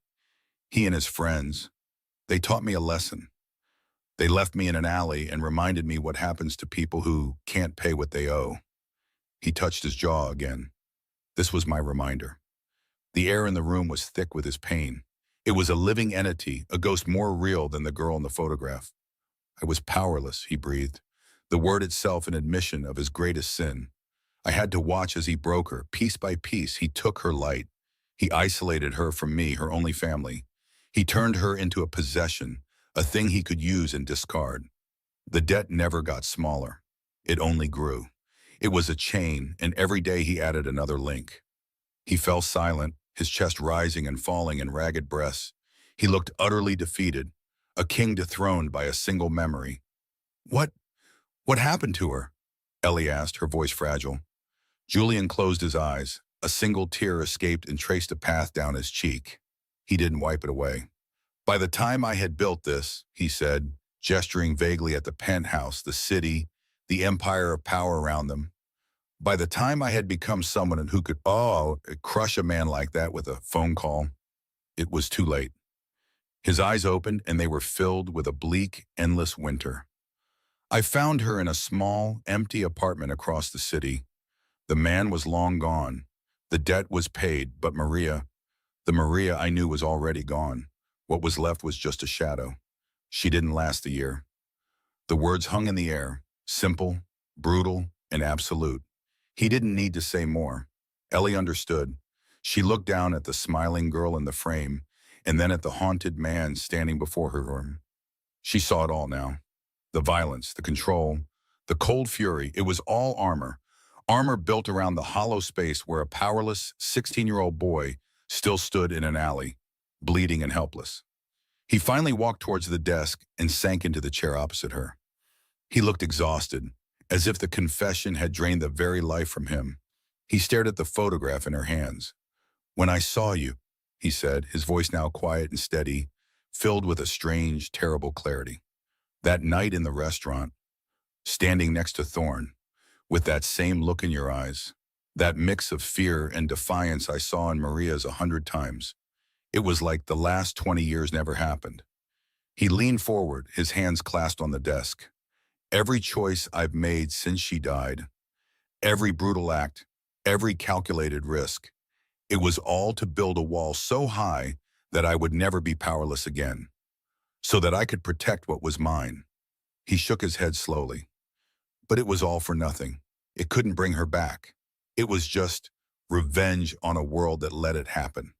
He and his friends, they taught me a lesson. They left me in an alley and reminded me what happens to people who can't pay what they owe. He touched his jaw again. This was my reminder. The air in the room was thick with his pain. It was a living entity, a ghost more real than the girl in the photograph. I was powerless, he breathed, the word itself an admission of his greatest sin. I had to watch as he broke her. Piece by piece, he took her light. He isolated her from me, her only family. He turned her into a possession, a thing he could use and discard. The debt never got smaller. It only grew. It was a chain, and every day he added another link. He fell silent, his chest rising and falling in ragged breaths. He looked utterly defeated, a king dethroned by a single memory. What happened to her? Ellie asked, her voice fragile. Julian closed his eyes. A single tear escaped and traced a path down his cheek. He didn't wipe it away. By the time I had built this, he said, gesturing vaguely at the penthouse, the city, the empire of power around them. By the time I had become someone who could, crush a man like that with a phone call, it was too late. His eyes opened and they were filled with a bleak, endless winter. I found her in a small, empty apartment across the city. The man was long gone. The debt was paid, but the Maria I knew was already gone. What was left was just a shadow. She didn't last a year. The words hung in the air, simple, brutal, and absolute. He didn't need to say more. Ellie understood. She looked down at the smiling girl in the frame, and then at the haunted man standing before her. She saw it all now. The violence, the control, the cold fury, it was all armor. Armor built around the hollow space where a powerless 16-year-old boy still stood in an alley, bleeding and helpless. He finally walked towards the desk and sank into the chair opposite her. He looked exhausted, as if the confession had drained the very life from him. He stared at the photograph in her hands. When I saw you, he said, his voice now quiet and steady, filled with a strange, terrible clarity. That night in the restaurant, standing next to Thorne, with that same look in your eyes, that mix of fear and defiance I saw in Maria's 100 times. It was like the last 20 years never happened. He leaned forward, his hands clasped on the desk. Every choice I've made since she died, every brutal act, every calculated risk, it was all to build a wall so high that I would never be powerless again, so that I could protect what was mine. He shook his head slowly. But it was all for nothing. It couldn't bring her back. It was just revenge on a world that let it happen.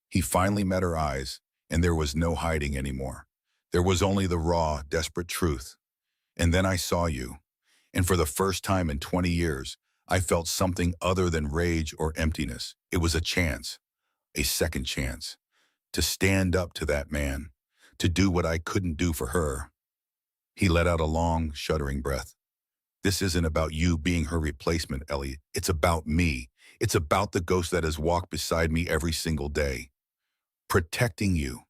He finally met her eyes, and there was no hiding anymore. There was only the raw, desperate truth. And then I saw you, and for the first time in 20 years, I felt something other than rage or emptiness. It was a chance, a second chance, to stand up to that man, to do what I couldn't do for her. He let out a long, shuddering breath. This isn't about you being her replacement, Ellie. It's about me. It's about the ghost that has walked beside me every single day. Protecting you.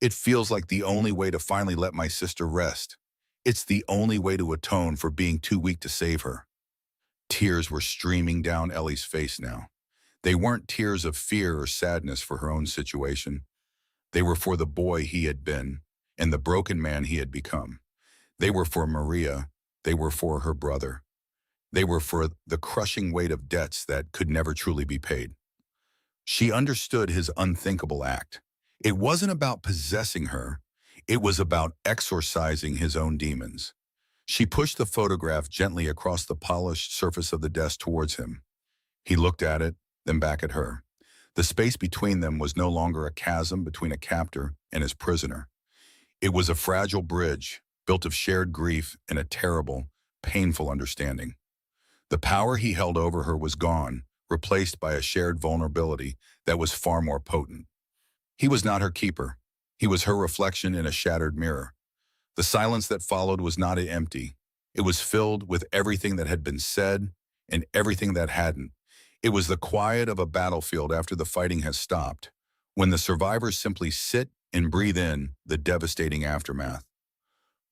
It feels like the only way to finally let my sister rest. It's the only way to atone for being too weak to save her. Tears were streaming down Ellie's face now. They weren't tears of fear or sadness for her own situation. They were for the boy he had been and the broken man he had become. They were for Maria. They were for her brother. They were for the crushing weight of debts that could never truly be paid. She understood his unthinkable act. It wasn't about possessing her. It was about exorcising his own demons. She pushed the photograph gently across the polished surface of the desk towards him. He looked at it, then back at her. The space between them was no longer a chasm between a captor and his prisoner. It was a fragile bridge, built of shared grief and a terrible, painful understanding. The power he held over her was gone, replaced by a shared vulnerability that was far more potent. He was not her keeper. He was her reflection in a shattered mirror. The silence that followed was not empty. It was filled with everything that had been said and everything that hadn't. It was the quiet of a battlefield after the fighting has stopped, when the survivors simply sit and breathe in the devastating aftermath.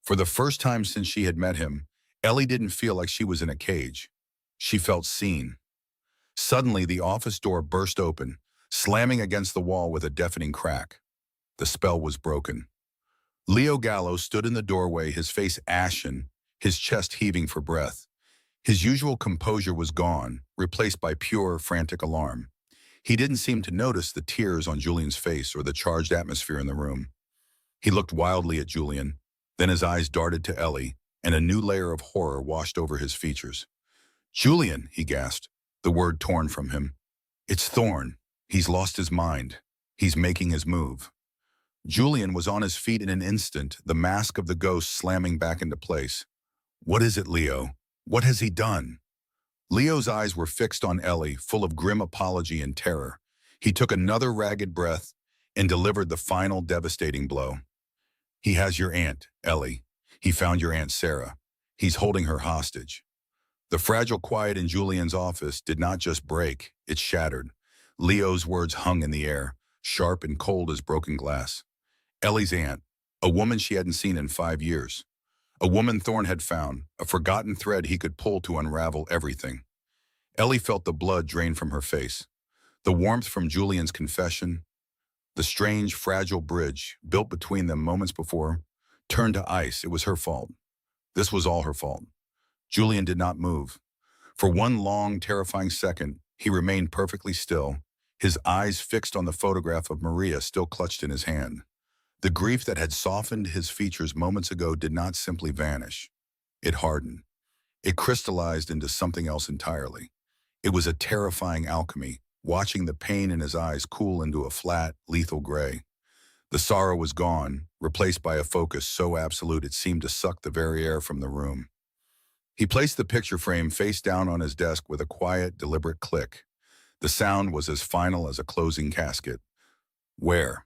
For the first time since she had met him, Ellie didn't feel like she was in a cage. She felt seen. Suddenly, the office door burst open, slamming against the wall with a deafening crack. The spell was broken. Leo Gallo stood in the doorway, his face ashen, his chest heaving for breath. His usual composure was gone, replaced by pure, frantic alarm. He didn't seem to notice the tears on Julian's face or the charged atmosphere in the room. He looked wildly at Julian, then his eyes darted to Ellie, and a new layer of horror washed over his features. "Julian," he gasped, the word torn from him. "It's Thorn. He's lost his mind. He's making his move." Julian was on his feet in an instant, the mask of the ghost slamming back into place. "What is it, Leo? What has he done?" Leo's eyes were fixed on Ellie, full of grim apology and terror. He took another ragged breath and delivered the final devastating blow. "He has your aunt, Ellie. He found your Aunt Sarah. He's holding her hostage." The fragile quiet in Julian's office did not just break, it shattered. Leo's words hung in the air, sharp and cold as broken glass. Ellie's aunt, a woman she hadn't seen in 5 years. A woman Thorn had found, a forgotten thread he could pull to unravel everything. Ellie felt the blood drain from her face. The warmth from Julian's confession, the strange, fragile bridge built between them moments before, turned to ice. It was her fault. This was all her fault. Julian did not move. For one long, terrifying second, he remained perfectly still, his eyes fixed on the photograph of Maria still clutched in his hand. The grief that had softened his features moments ago did not simply vanish. It hardened. It crystallized into something else entirely. It was a terrifying alchemy, watching the pain in his eyes cool into a flat, lethal gray. The sorrow was gone, replaced by a focus so absolute it seemed to suck the very air from the room. He placed the picture frame face down on his desk with a quiet, deliberate click. The sound was as final as a closing casket. "Where?"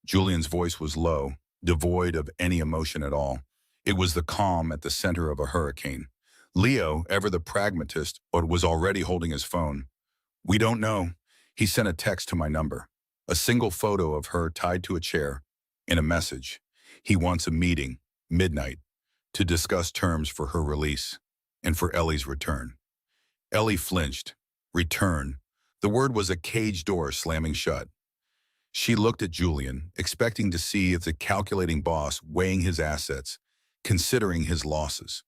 Julian's voice was low, devoid of any emotion at all. It was the calm at the center of a hurricane. Leo, ever the pragmatist, but was already holding his phone. "We don't know." He sent a text to my number. A single photo of her tied to a chair, and a message. He wants a meeting, midnight, to discuss terms for her release and for Ellie's return. Ellie flinched. Return. The word was a cage door slamming shut. She looked at Julian, expecting to see if the calculating boss weighing his assets, considering his losses.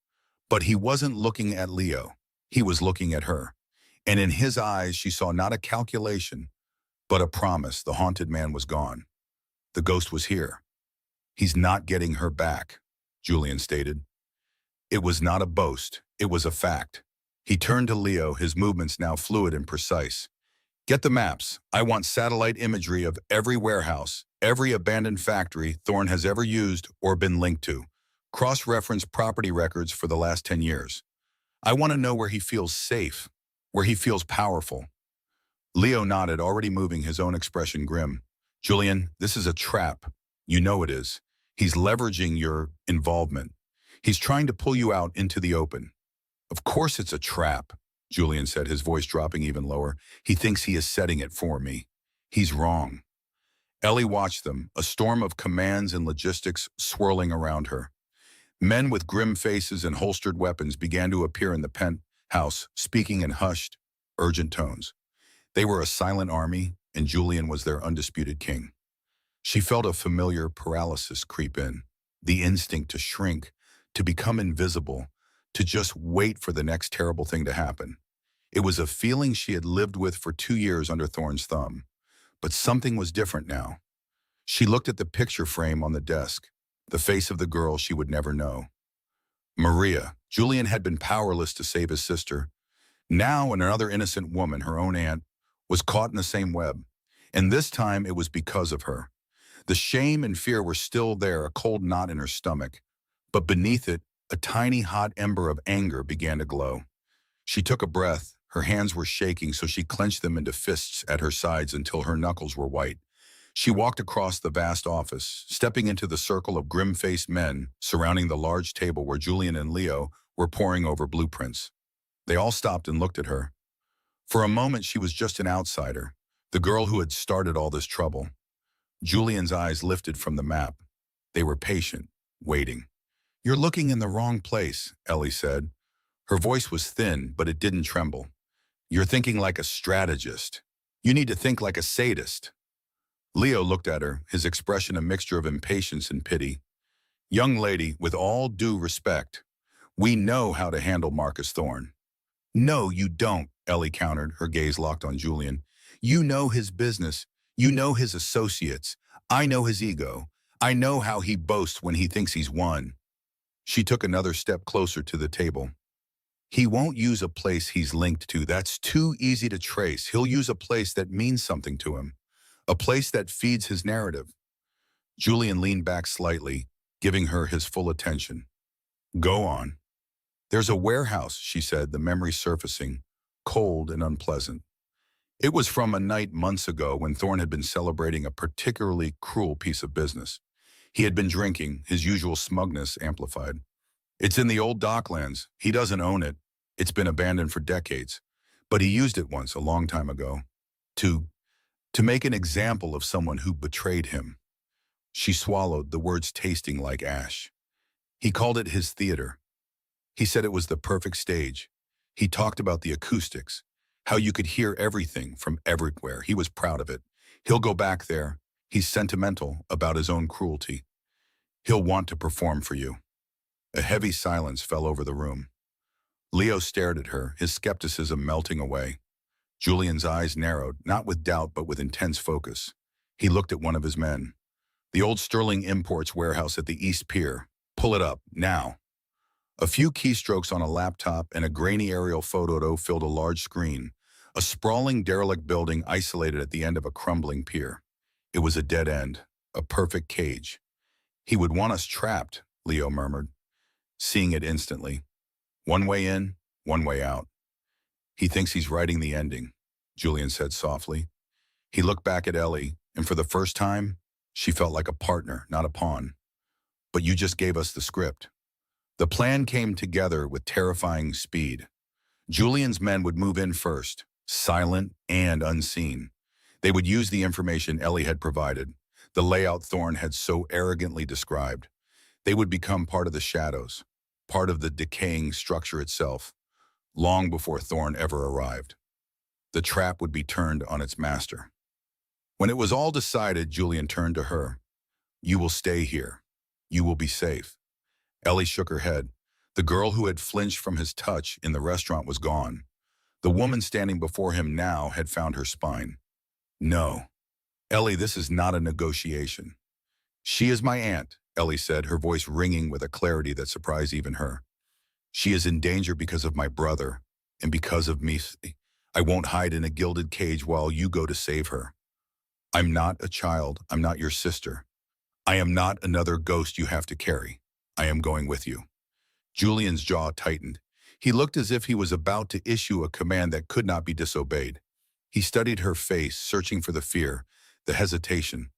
But he wasn't looking at Leo. He was looking at her. And in his eyes, she saw not a calculation, but a promise. The haunted man was gone. The ghost was here. "He's not getting her back," Julian stated. It was not a boast. It was a fact. He turned to Leo, his movements now fluid and precise. "Get the maps. I want satellite imagery of every warehouse, every abandoned factory Thorn has ever used or been linked to. Cross-reference property records for the last 10 years. I want to know where he feels safe, where he feels powerful." Leo nodded, already moving, his own expression grim. "Julian, this is a trap. You know it is. He's leveraging your involvement. He's trying to pull you out into the open." "Of course it's a trap," Julian said, his voice dropping even lower. "He thinks he is setting it for me. He's wrong." Ellie watched them, a storm of commands and logistics swirling around her. Men with grim faces and holstered weapons began to appear in the penthouse, speaking in hushed, urgent tones. They were a silent army, and Julian was their undisputed king. She felt a familiar paralysis creep in, the instinct to shrink, to become invisible, to just wait for the next terrible thing to happen. It was a feeling she had lived with for 2 years under Thorn's thumb. But something was different now. She looked at the picture frame on the desk, the face of the girl she would never know. Maria. Julian had been powerless to save his sister. Now another innocent woman, her own aunt, was caught in the same web. And this time it was because of her. The shame and fear were still there, a cold knot in her stomach. But beneath it, a tiny hot ember of anger began to glow. She took a breath. Her hands were shaking, so she clenched them into fists at her sides until her knuckles were white. She walked across the vast office, stepping into the circle of grim-faced men surrounding the large table where Julian and Leo were poring over blueprints. They all stopped and looked at her. For a moment, she was just an outsider, the girl who had started all this trouble. Julian's eyes lifted from the map. They were patient, waiting. "You're looking in the wrong place," Ellie said. Her voice was thin, but it didn't tremble. "You're thinking like a strategist. You need to think like a sadist." Leo looked at her, his expression a mixture of impatience and pity. "Young lady, with all due respect, we know how to handle Marcus Thorne." "No, you don't," Ellie countered, her gaze locked on Julian. "You know his business. You know his associates. I know his ego. I know how he boasts when he thinks he's won." She took another step closer to the table. "He won't use a place he's linked to. That's too easy to trace. He'll use a place that means something to him, a place that feeds his narrative." Julian leaned back slightly, giving her his full attention. "Go on." "There's a warehouse," she said, the memory surfacing, cold and unpleasant. It was from a night months ago when Thorne had been celebrating a particularly cruel piece of business. He had been drinking, his usual smugness amplified. "It's in the old docklands. He doesn't own it. It's been abandoned for decades. But he used it once, a long time ago, to, to make an example of someone who betrayed him." She swallowed, the words tasting like ash. "He called it his theater. He said it was the perfect stage. He talked about the acoustics, how you could hear everything from everywhere. He was proud of it. He'll go back there. He's sentimental about his own cruelty. He'll want to perform for you." A heavy silence fell over the room. Leo stared at her, his skepticism melting away. Julian's eyes narrowed, not with doubt but with intense focus. He looked at one of his men. "The old Sterling Imports warehouse at the East Pier. Pull it up, now." A few keystrokes on a laptop and a grainy aerial photo filled a large screen, a sprawling derelict building isolated at the end of a crumbling pier. It was a dead end, a perfect cage. "He would want us trapped," Leo murmured, seeing it instantly. "One way in, one way out." "He thinks he's writing the ending," Julian said softly. He looked back at Ellie, and for the first time, she felt like a partner, not a pawn. "But you just gave us the script." The plan came together with terrifying speed. Julian's men would move in first, silent and unseen. They would use the information Ellie had provided, the layout Thorne had so arrogantly described. They would become part of the shadows, part of the decaying structure itself, long before Thorne ever arrived. The trap would be turned on its master. When it was all decided, Julian turned to her. "You will stay here. You will be safe." Ellie shook her head. The girl who had flinched from his touch in the restaurant was gone. The woman standing before him now had found her spine. "No. Ellie, this is not a negotiation." "She is my aunt," Ellie said, her voice ringing with a clarity that surprised even her. "She is in danger because of my brother, and because of me. I won't hide in a gilded cage while you go to save her. I'm not a child. I'm not your sister. I am not another ghost you have to carry. I am going with you." Julian's jaw tightened. He looked as if he was about to issue a command that could not be disobeyed. He studied her face, searching for the fear, the hesitation,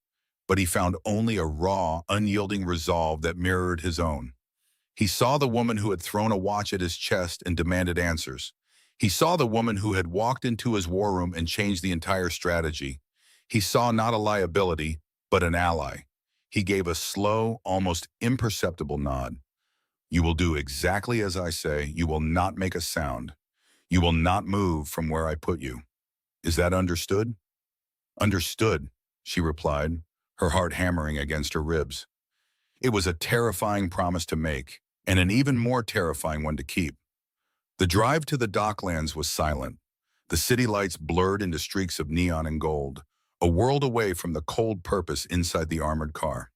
but he found only a raw, unyielding resolve that mirrored his own. He saw the woman who had thrown a watch at his chest and demanded answers. He saw the woman who had walked into his war room and changed the entire strategy. He saw not a liability, but an ally. He gave a slow, almost imperceptible nod. "You will do exactly as I say. You will not make a sound. You will not move from where I put you. Is that understood?" "Understood," she replied, her heart hammering against her ribs. It was a terrifying promise to make, and an even more terrifying one to keep. The drive to the docklands was silent. The city lights blurred into streaks of neon and gold, a world away from the cold purpose inside the armored car.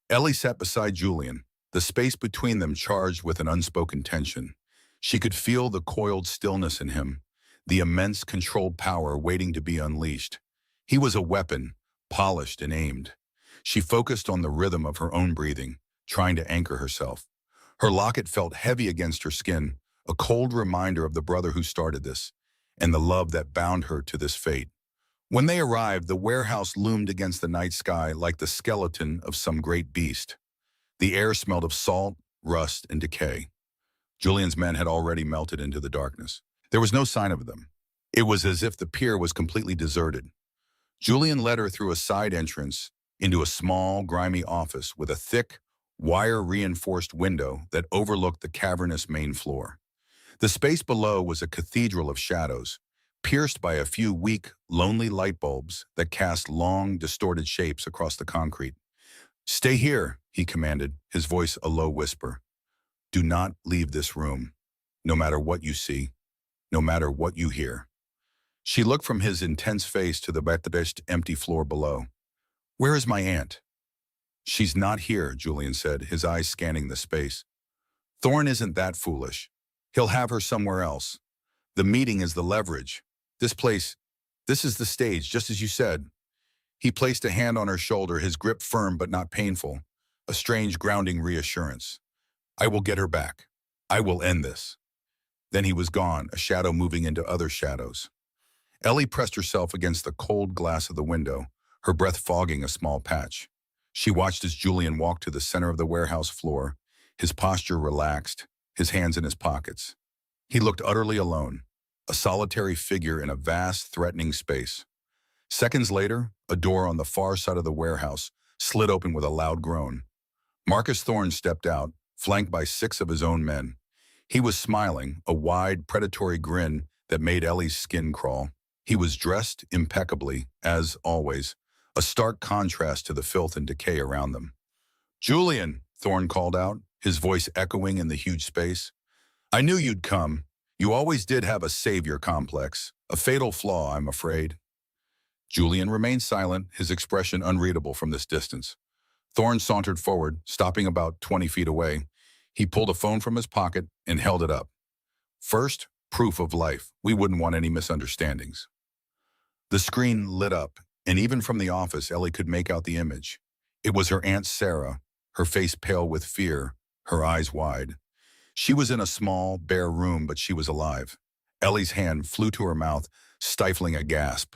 Ellie sat beside Julian, the space between them charged with an unspoken tension. She could feel the coiled stillness in him, the immense controlled power waiting to be unleashed. He was a weapon, polished and aimed. She focused on the rhythm of her own breathing, trying to anchor herself. Her locket felt heavy against her skin, a cold reminder of the brother who started this, and the love that bound her to this fate. When they arrived, the warehouse loomed against the night sky like the skeleton of some great beast. The air smelled of salt, rust, and decay. Julian's men had already melted into the darkness. There was no sign of them. It was as if the pier was completely deserted. Julian led her through a side entrance into a small, grimy office with a thick, wire-reinforced window that overlooked the cavernous main floor. The space below was a cathedral of shadows, pierced by a few weak, lonely light bulbs that cast long, distorted shapes across the concrete. "Stay here," he commanded, his voice a low whisper. "Do not leave this room, no matter what you see, no matter what you hear." She looked from his intense face to the Bethesda empty floor below. "Where is my aunt?" "She's not here," Julian said, his eyes scanning the space. "Thorn isn't that foolish. He'll have her somewhere else. The meeting is the leverage. This is the stage, just as you said." He placed a hand on her shoulder, his grip firm but not painful, a strange grounding reassurance. "I will get her back. I will end this." Then he was gone, a shadow moving into other shadows. Ellie pressed herself against the cold glass of the window, her breath fogging a small patch. She watched as Julian walked to the center of the warehouse floor, his posture relaxed, his hands in his pockets. He looked utterly alone, a solitary figure in a vast, threatening space. Seconds later, a door on the far side of the warehouse slid open with a loud groan. Marcus Thorne stepped out, flanked by 6 of his own men. He was smiling, a wide, predatory grin that made Ellie's skin crawl. He was dressed impeccably, as always, a stark contrast to the filth and decay around them. "Julian," Thorne called out, his voice echoing in the huge space. "I knew you'd come. You always did have a savior complex, a fatal flaw, I'm afraid." Julian remained silent, his expression unreadable from this distance. Thorne sauntered forward, stopping about 20 feet away. He pulled a phone from his pocket and held it up. "First, proof of life. We wouldn't want any misunderstandings." The screen lit up, and even from the office, Ellie could make out the image. It was her Aunt Sarah, her face pale with fear, her eyes wide. She was in a small, bare room, but she was alive. Ellie's hand flew to her mouth, stifling a gasp.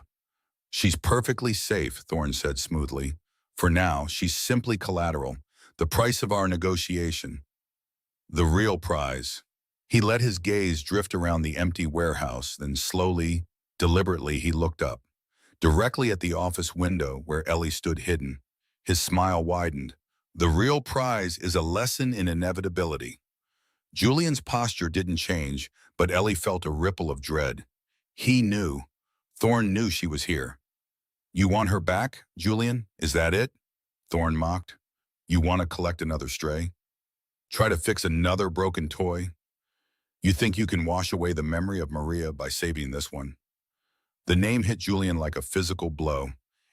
"She's perfectly safe," Thorne said smoothly. "For now, she's simply collateral, the price of our negotiation. The real prize." He let his gaze drift around the empty warehouse, then slowly, deliberately, he looked up, directly at the office window where Ellie stood hidden. His smile widened. "The real prize is a lesson in inevitability." Julian's posture didn't change, but Ellie felt a ripple of dread. He knew. Thorne knew she was here. "You want her back, Julian? Is that it?" Thorne mocked. "You want to collect another stray? Try to fix another broken toy? You think you can wash away the memory of Maria by saving this one?" The name hit Julian like a physical blow.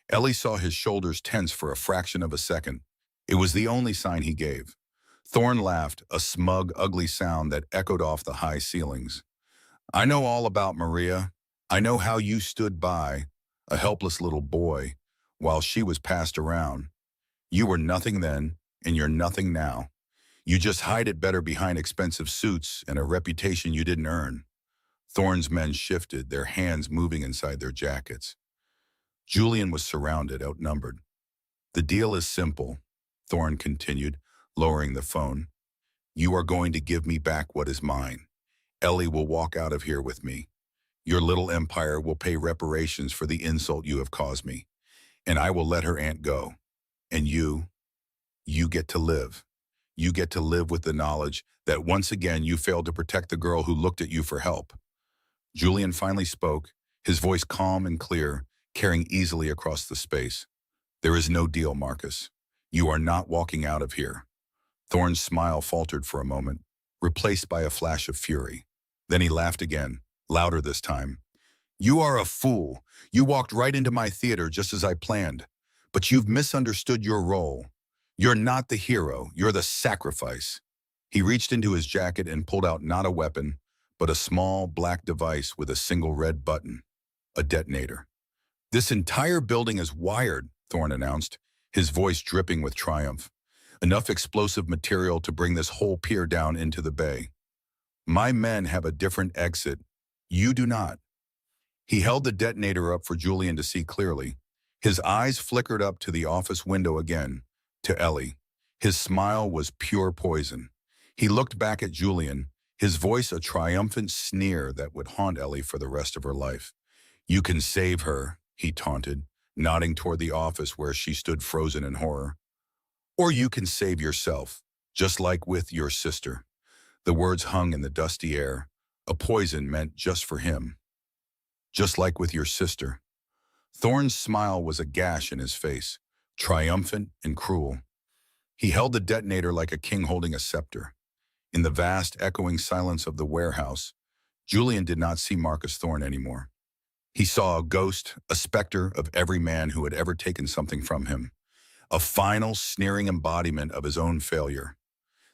Ellie saw his shoulders tense for a fraction of a second. It was the only sign he gave. Thorne laughed, a smug, ugly sound that echoed off the high ceilings. "I know all about Maria. I know how you stood by, a helpless little boy, while she was passed around. You were nothing then, and you're nothing now. You just hide it better behind expensive suits and a reputation you didn't earn." Thorne's men shifted, their hands moving inside their jackets. Julian was surrounded, outnumbered. "The deal is simple," Thorne continued, lowering the phone. "You are going to give me back what is mine. Ellie will walk out of here with me. Your little empire will pay reparations for the insult you have caused me, and I will let her aunt go. And you get to live. You get to live with the knowledge that once again you failed to protect the girl who looked at you for help." Julian finally spoke, his voice calm and clear, carrying easily across the space. "There is no deal, Marcus. You are not walking out of here." Thorne's smile faltered for a moment, replaced by a flash of fury. Then he laughed again, louder this time. "You are a fool. You walked right into my theater just as I planned. But you've misunderstood your role. You're not the hero, you're the sacrifice." He reached into his jacket and pulled out not a weapon, but a small black device with a single red button, a detonator. "This entire building is wired," Thorne announced, his voice dripping with triumph. "Enough explosive material to bring this whole pier down into the bay. My men have a different exit. You do not." He held the detonator up for Julian to see clearly. His eyes flickered up to the office window again, to Ellie. His smile was pure poison. He looked back at Julian, his voice a triumphant sneer that would haunt Ellie for the rest of her life. "You can save her," he taunted, nodding toward the office where she stood frozen in horror. "Or you can save yourself, just like with your sister." The words hung in the dusty air, a poison meant just for him. "Just like with your sister." Thorne's smile was a gash in his face, triumphant and cruel. He held the detonator like a king holding a scepter. In the vast, echoing silence of the warehouse, Julian did not see Marcus Thorne anymore. He saw a ghost, a specter of every man who had ever taken something from him, a final, sneering embodiment of his own failure.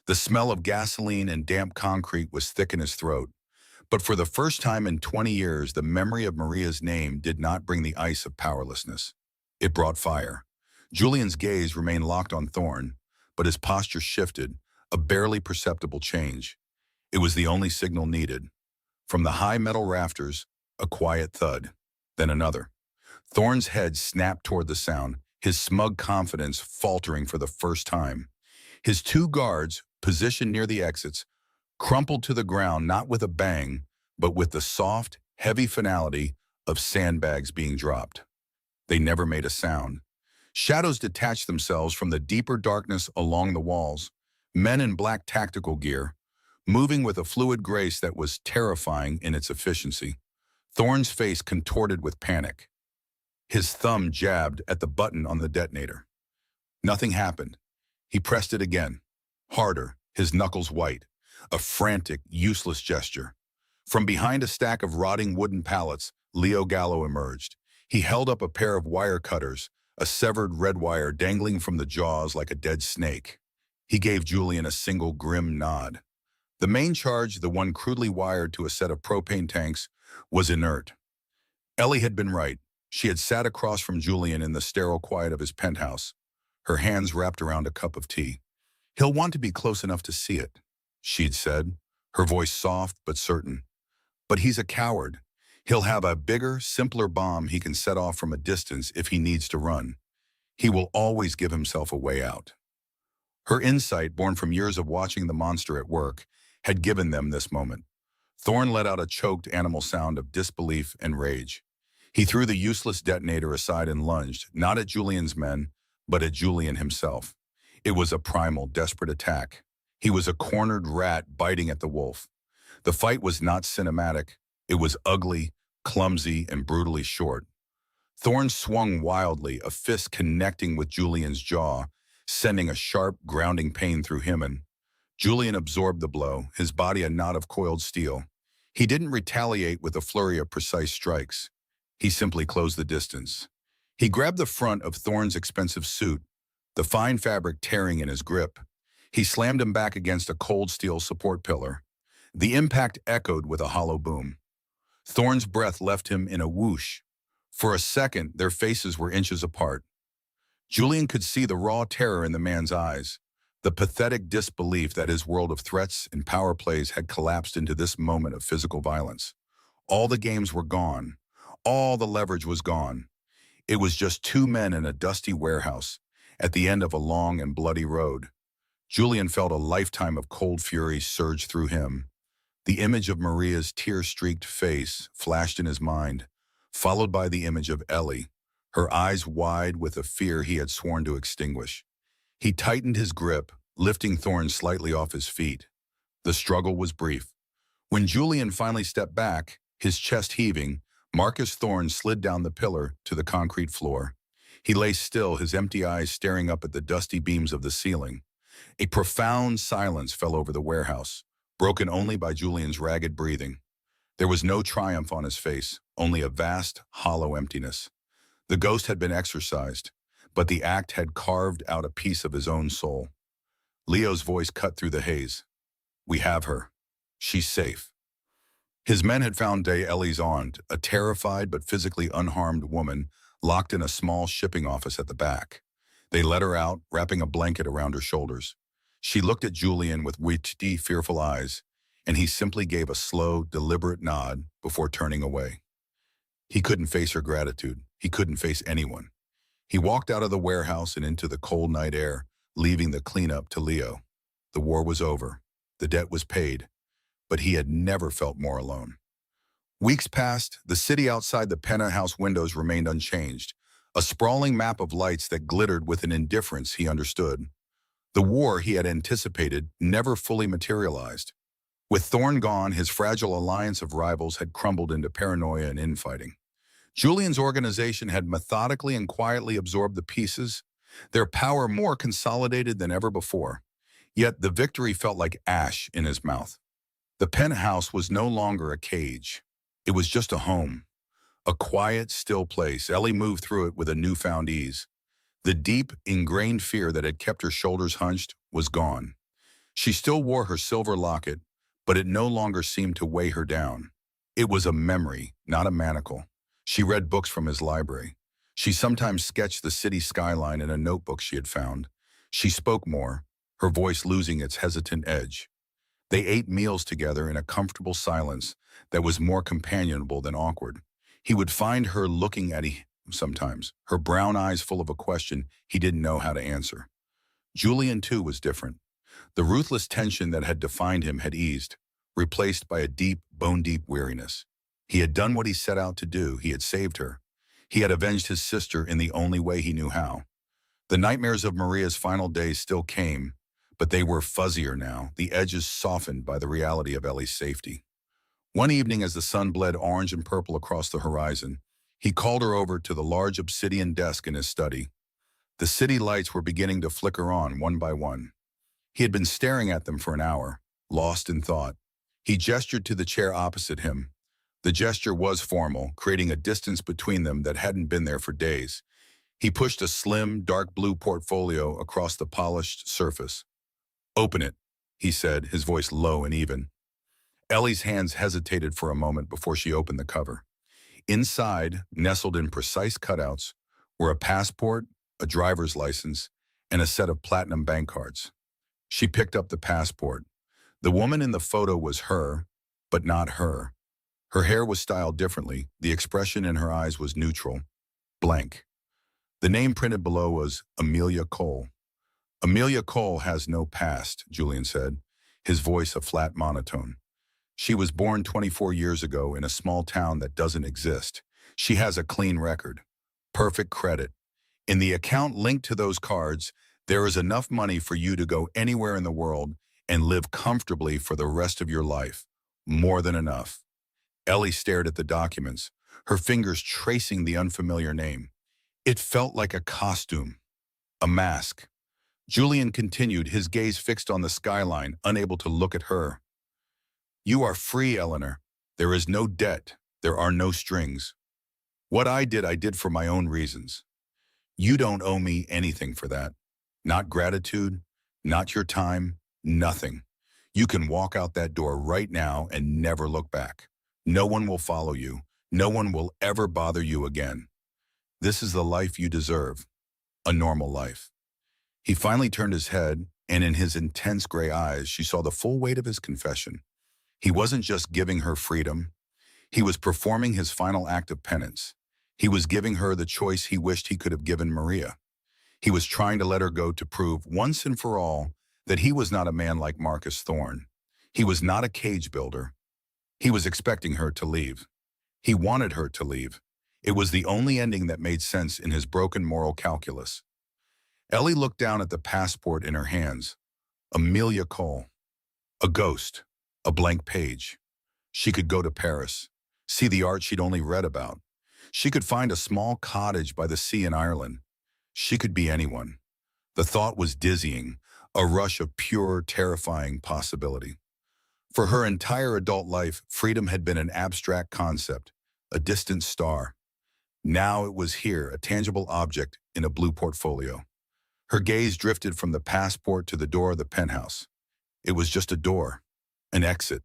The smell of gasoline and damp concrete was thick in his throat, but for the first time in 20 years, the memory of Maria's name did not bring the ice of powerlessness. It brought fire. Julian's gaze remained locked on Thorne, but his posture shifted, a barely perceptible change. It was the only signal needed. From the high metal rafters, a quiet thud, then another. Thorne's head snapped toward the sound, his smug confidence faltering for the first time. His two guards, positioned near the exits, crumpled to the ground not with a bang, but with the soft, heavy finality of sandbags being dropped. They never made a sound. Shadows detached themselves from the deeper darkness along the walls, men in black tactical gear, moving with a fluid grace that was terrifying in its efficiency. Thorne's face contorted with panic. His thumb jabbed at the button on the detonator. Nothing happened. He pressed it again, harder, his knuckles white, a frantic, useless gesture. From behind a stack of rotting wooden pallets, Leo Gallo emerged. He held up a pair of wire cutters, a severed red wire dangling from the jaws like a dead snake. He gave Julian a single grim nod. The main charge, the one crudely wired to a set of propane tanks, was inert. Ellie had been right. She had sat across from Julian in the sterile quiet of his penthouse, her hands wrapped around a cup of tea. "He'll want to be close enough to see it," she'd said, her voice soft but certain. "But he's a coward. He'll have a bigger, simpler bomb he can set off from a distance if he needs to run. He will always give himself a way out." Her insight, born from years of watching the monster at work, had given them this moment. Thorne let out a choked animal sound of disbelief and rage. He threw the useless detonator aside and lunged, not at Julian's men, but at Julian himself. It was a primal, desperate attack. He was a cornered rat biting at the wolf. The fight was not cinematic. It was ugly, clumsy, and brutally short. Thorne swung wildly, a fist connecting with Julian's jaw, sending a sharp, grounding pain through him, and Julian absorbed the blow, his body a knot of coiled steel. He didn't retaliate with a flurry of precise strikes. He simply closed the distance. He grabbed the front of Thorne's expensive suit, the fine fabric tearing in his grip. He slammed him back against a cold steel support pillar. The impact echoed with a hollow boom. Thorne's breath left him in a whoosh. For a second, their faces were inches apart. Julian could see the raw terror in the man's eyes, the pathetic disbelief that his world of threats and power plays had collapsed into this moment of physical violence. All the games were gone. All the leverage was gone. It was just two men in a dusty warehouse, at the end of a long and bloody road. Julian felt a lifetime of cold fury surge through him. The image of Maria's tear-streaked face flashed in his mind, followed by the image of Ellie, her eyes wide with a fear he had sworn to extinguish. He tightened his grip, lifting Thorne slightly off his feet. The struggle was brief. When Julian finally stepped back, his chest heaving, Marcus Thorne slid down the pillar to the concrete floor. He lay still, his empty eyes staring up at the dusty beams of the ceiling. A profound silence fell over the warehouse, broken only by Julian's ragged breathing. There was no triumph on his face, only a vast, hollow emptiness. The ghost had been exorcised, but the act had carved out a piece of his own soul. Leo's voice cut through the haze. "We have her. She's safe." His men had found Ellie's aunt, a terrified but physically unharmed woman, locked in a small shipping office at the back. They let her out, wrapping a blanket around her shoulders. She looked at Julian with witchy, fearful eyes, and he simply gave a slow, deliberate nod before turning away. He couldn't face her gratitude. He couldn't face anyone. He walked out of the warehouse and into the cold night air, leaving the cleanup to Leo. The war was over. The debt was paid. but he had never felt more alone. Weeks passed, the city outside the penthouse windows remained unchanged, a sprawling map of lights that glittered with an indifference he understood. The war he had anticipated never fully materialized. With Thorne gone, his fragile alliance of rivals had crumbled into paranoia and infighting. Julian's organization had methodically and quietly absorbed the pieces, their power more consolidated than ever before. Yet the victory felt like ash in his mouth. The penthouse was no longer a cage. It was just a home, a quiet, still place. Ellie moved through it with a newfound ease. The deep, ingrained fear that had kept her shoulders hunched was gone. She still wore her silver locket, but it no longer seemed to weigh her down. It was a memory, not a manacle. She read books from his library. She sometimes sketched the city skyline in a notebook she had found. She spoke more, her voice losing its hesitant edge. They ate meals together in a comfortable silence that was more companionable than awkward. He would find her looking at him sometimes, her brown eyes full of a question he didn't know how to answer. Julian, too, was different. The ruthless tension that had defined him had eased, replaced by a deep, bone-deep weariness. He had done what he set out to do. He had saved her. He had avenged his sister in the only way he knew how. The nightmares of Maria's final days still came, but they were fuzzier now, the edges softened by the reality of Ellie's safety. One evening, as the sun bled orange and purple across the horizon, he called her over to the large obsidian desk in his study. The city lights were beginning to flicker on one by one. He had been staring at them for an hour, lost in thought. He gestured to the chair opposite him. The gesture was formal, creating a distance between them that hadn't been there for days. He pushed a slim, dark blue portfolio across the polished surface. "Open it," he said, his voice low and even. Ellie's hands hesitated for a moment before she opened the cover. Inside, nestled in precise cutouts, were a passport, a driver's license, and a set of platinum bank cards. She picked up the passport. The woman in the photo was her, but not her. Her hair was styled differently. The expression in her eyes was neutral, blank. The name printed below was Amelia Cole. "Amelia Cole has no past," Julian said, his voice a flat monotone. "She was born 24 years ago in a small town that doesn't exist. She has a clean record. Perfect credit. In the account linked to those cards, there is enough money for you to go anywhere in the world and live comfortably for the rest of your life. More than enough." Ellie stared at the documents, her fingers tracing the unfamiliar name. It felt like a costume, a mask. Julian continued, his gaze fixed on the skyline, unable to look at her. "You are free, Eleanor. There is no debt. There are no strings. What I did for my own reasons. You don't owe me anything for that. Not gratitude, not your time, nothing. You can walk out that door right now and never look back. No one will follow you. No one will ever bother you again. This is the life you deserve, a normal life." He finally turned his head, and in his intense gray eyes, she saw the full weight of his confession. He wasn't just giving her freedom. He was performing his final act of penance. He was giving her the choice he wished he could have given Maria. He was trying to let her go to prove once and for all that he was not a man like Marcus Thorne. He was not a cage builder. He was expecting her to leave. He wanted her to leave. It was the only ending that made sense in his broken moral calculus. Ellie looked down at the passport in her hands. Amelia Cole. A ghost. A blank page. She could go to Paris, see the art she'd only read about. She could find a small cottage by the sea in Ireland. She could be anyone. The thought was dizzying, a rush of pure, terrifying possibility. For her entire adult life, freedom had been an abstract concept, a distant star. Now it was here, a tangible object in a blue portfolio. Her gaze drifted from the passport to the door of the penthouse. It was just a door, an exit.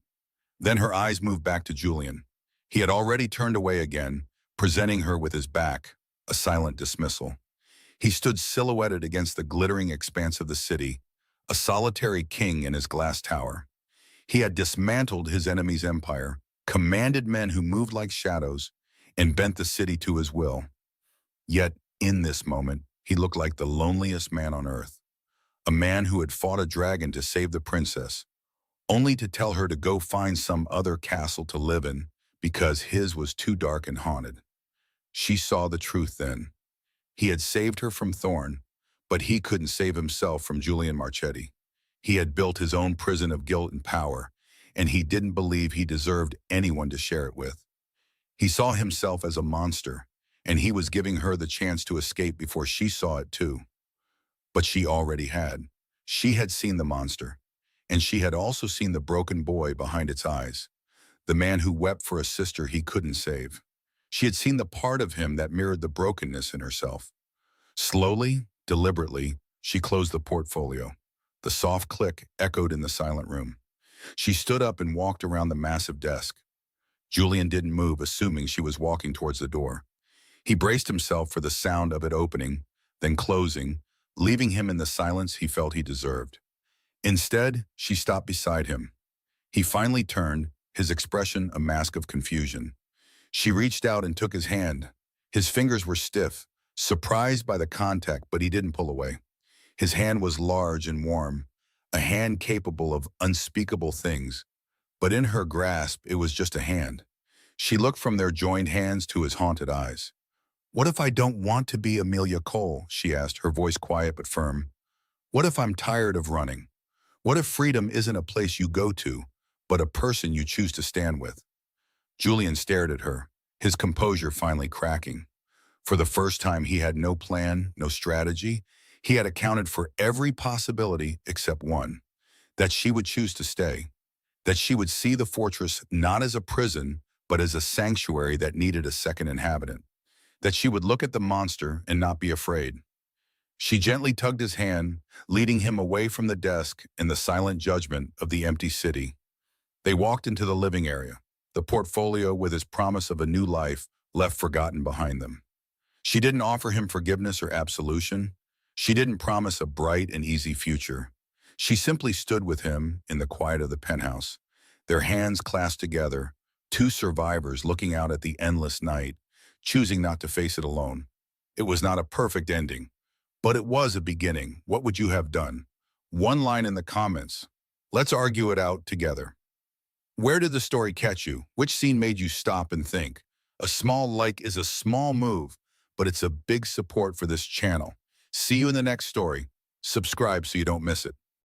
Then her eyes moved back to Julian. He had already turned away again, presenting her with his back, a silent dismissal. He stood silhouetted against the glittering expanse of the city, a solitary king in his glass tower. He had dismantled his enemy's empire, commanded men who moved like shadows, and bent the city to his will. Yet, in this moment, he looked like the loneliest man on earth. A man who had fought a dragon to save the princess, only to tell her to go find some other castle to live in because his was too dark and haunted. She saw the truth then. He had saved her from Thorn, but he couldn't save himself from Julian Marchetti. He had built his own prison of guilt and power, and he didn't believe he deserved anyone to share it with. He saw himself as a monster, and he was giving her the chance to escape before she saw it too. But she already had. She had seen the monster, and she had also seen the broken boy behind its eyes, the man who wept for a sister he couldn't save. She had seen the part of him that mirrored the brokenness in herself. Slowly, deliberately, she closed the portfolio. The soft click echoed in the silent room. She stood up and walked around the massive desk. Julian didn't move, assuming she was walking towards the door. He braced himself for the sound of it opening, then closing, leaving him in the silence he felt he deserved. Instead, she stopped beside him. He finally turned, his expression a mask of confusion. She reached out and took his hand. His fingers were stiff, surprised by the contact, but he didn't pull away. His hand was large and warm, a hand capable of unspeakable things. But in her grasp, it was just a hand. She looked from their joined hands to his haunted eyes. "What if I don't want to be Amelia Cole?" she asked, her voice quiet but firm. "What if I'm tired of running? What if freedom isn't a place you go to, but a person you choose to stand with?" Julian stared at her, his composure finally cracking. For the first time, he had no plan, no strategy. He had accounted for every possibility except one, that she would choose to stay, that she would see the fortress not as a prison, but as a sanctuary that needed a second inhabitant, that she would look at the monster and not be afraid. She gently tugged his hand, leading him away from the desk in the silent judgment of the empty city. They walked into the living area, the portfolio with his promise of a new life left forgotten behind them. She didn't offer him forgiveness or absolution. She didn't promise a bright and easy future. She simply stood with him in the quiet of the penthouse, their hands clasped together, two survivors looking out at the endless night, choosing not to face it alone. It was not a perfect ending, but it was a beginning. What would you have done? One line in the comments. Let's argue it out together. Where did the story catch you? Which scene made you stop and think? A small like is a small move, but it's a big support for this channel. See you in the next story. Subscribe so you don't miss it.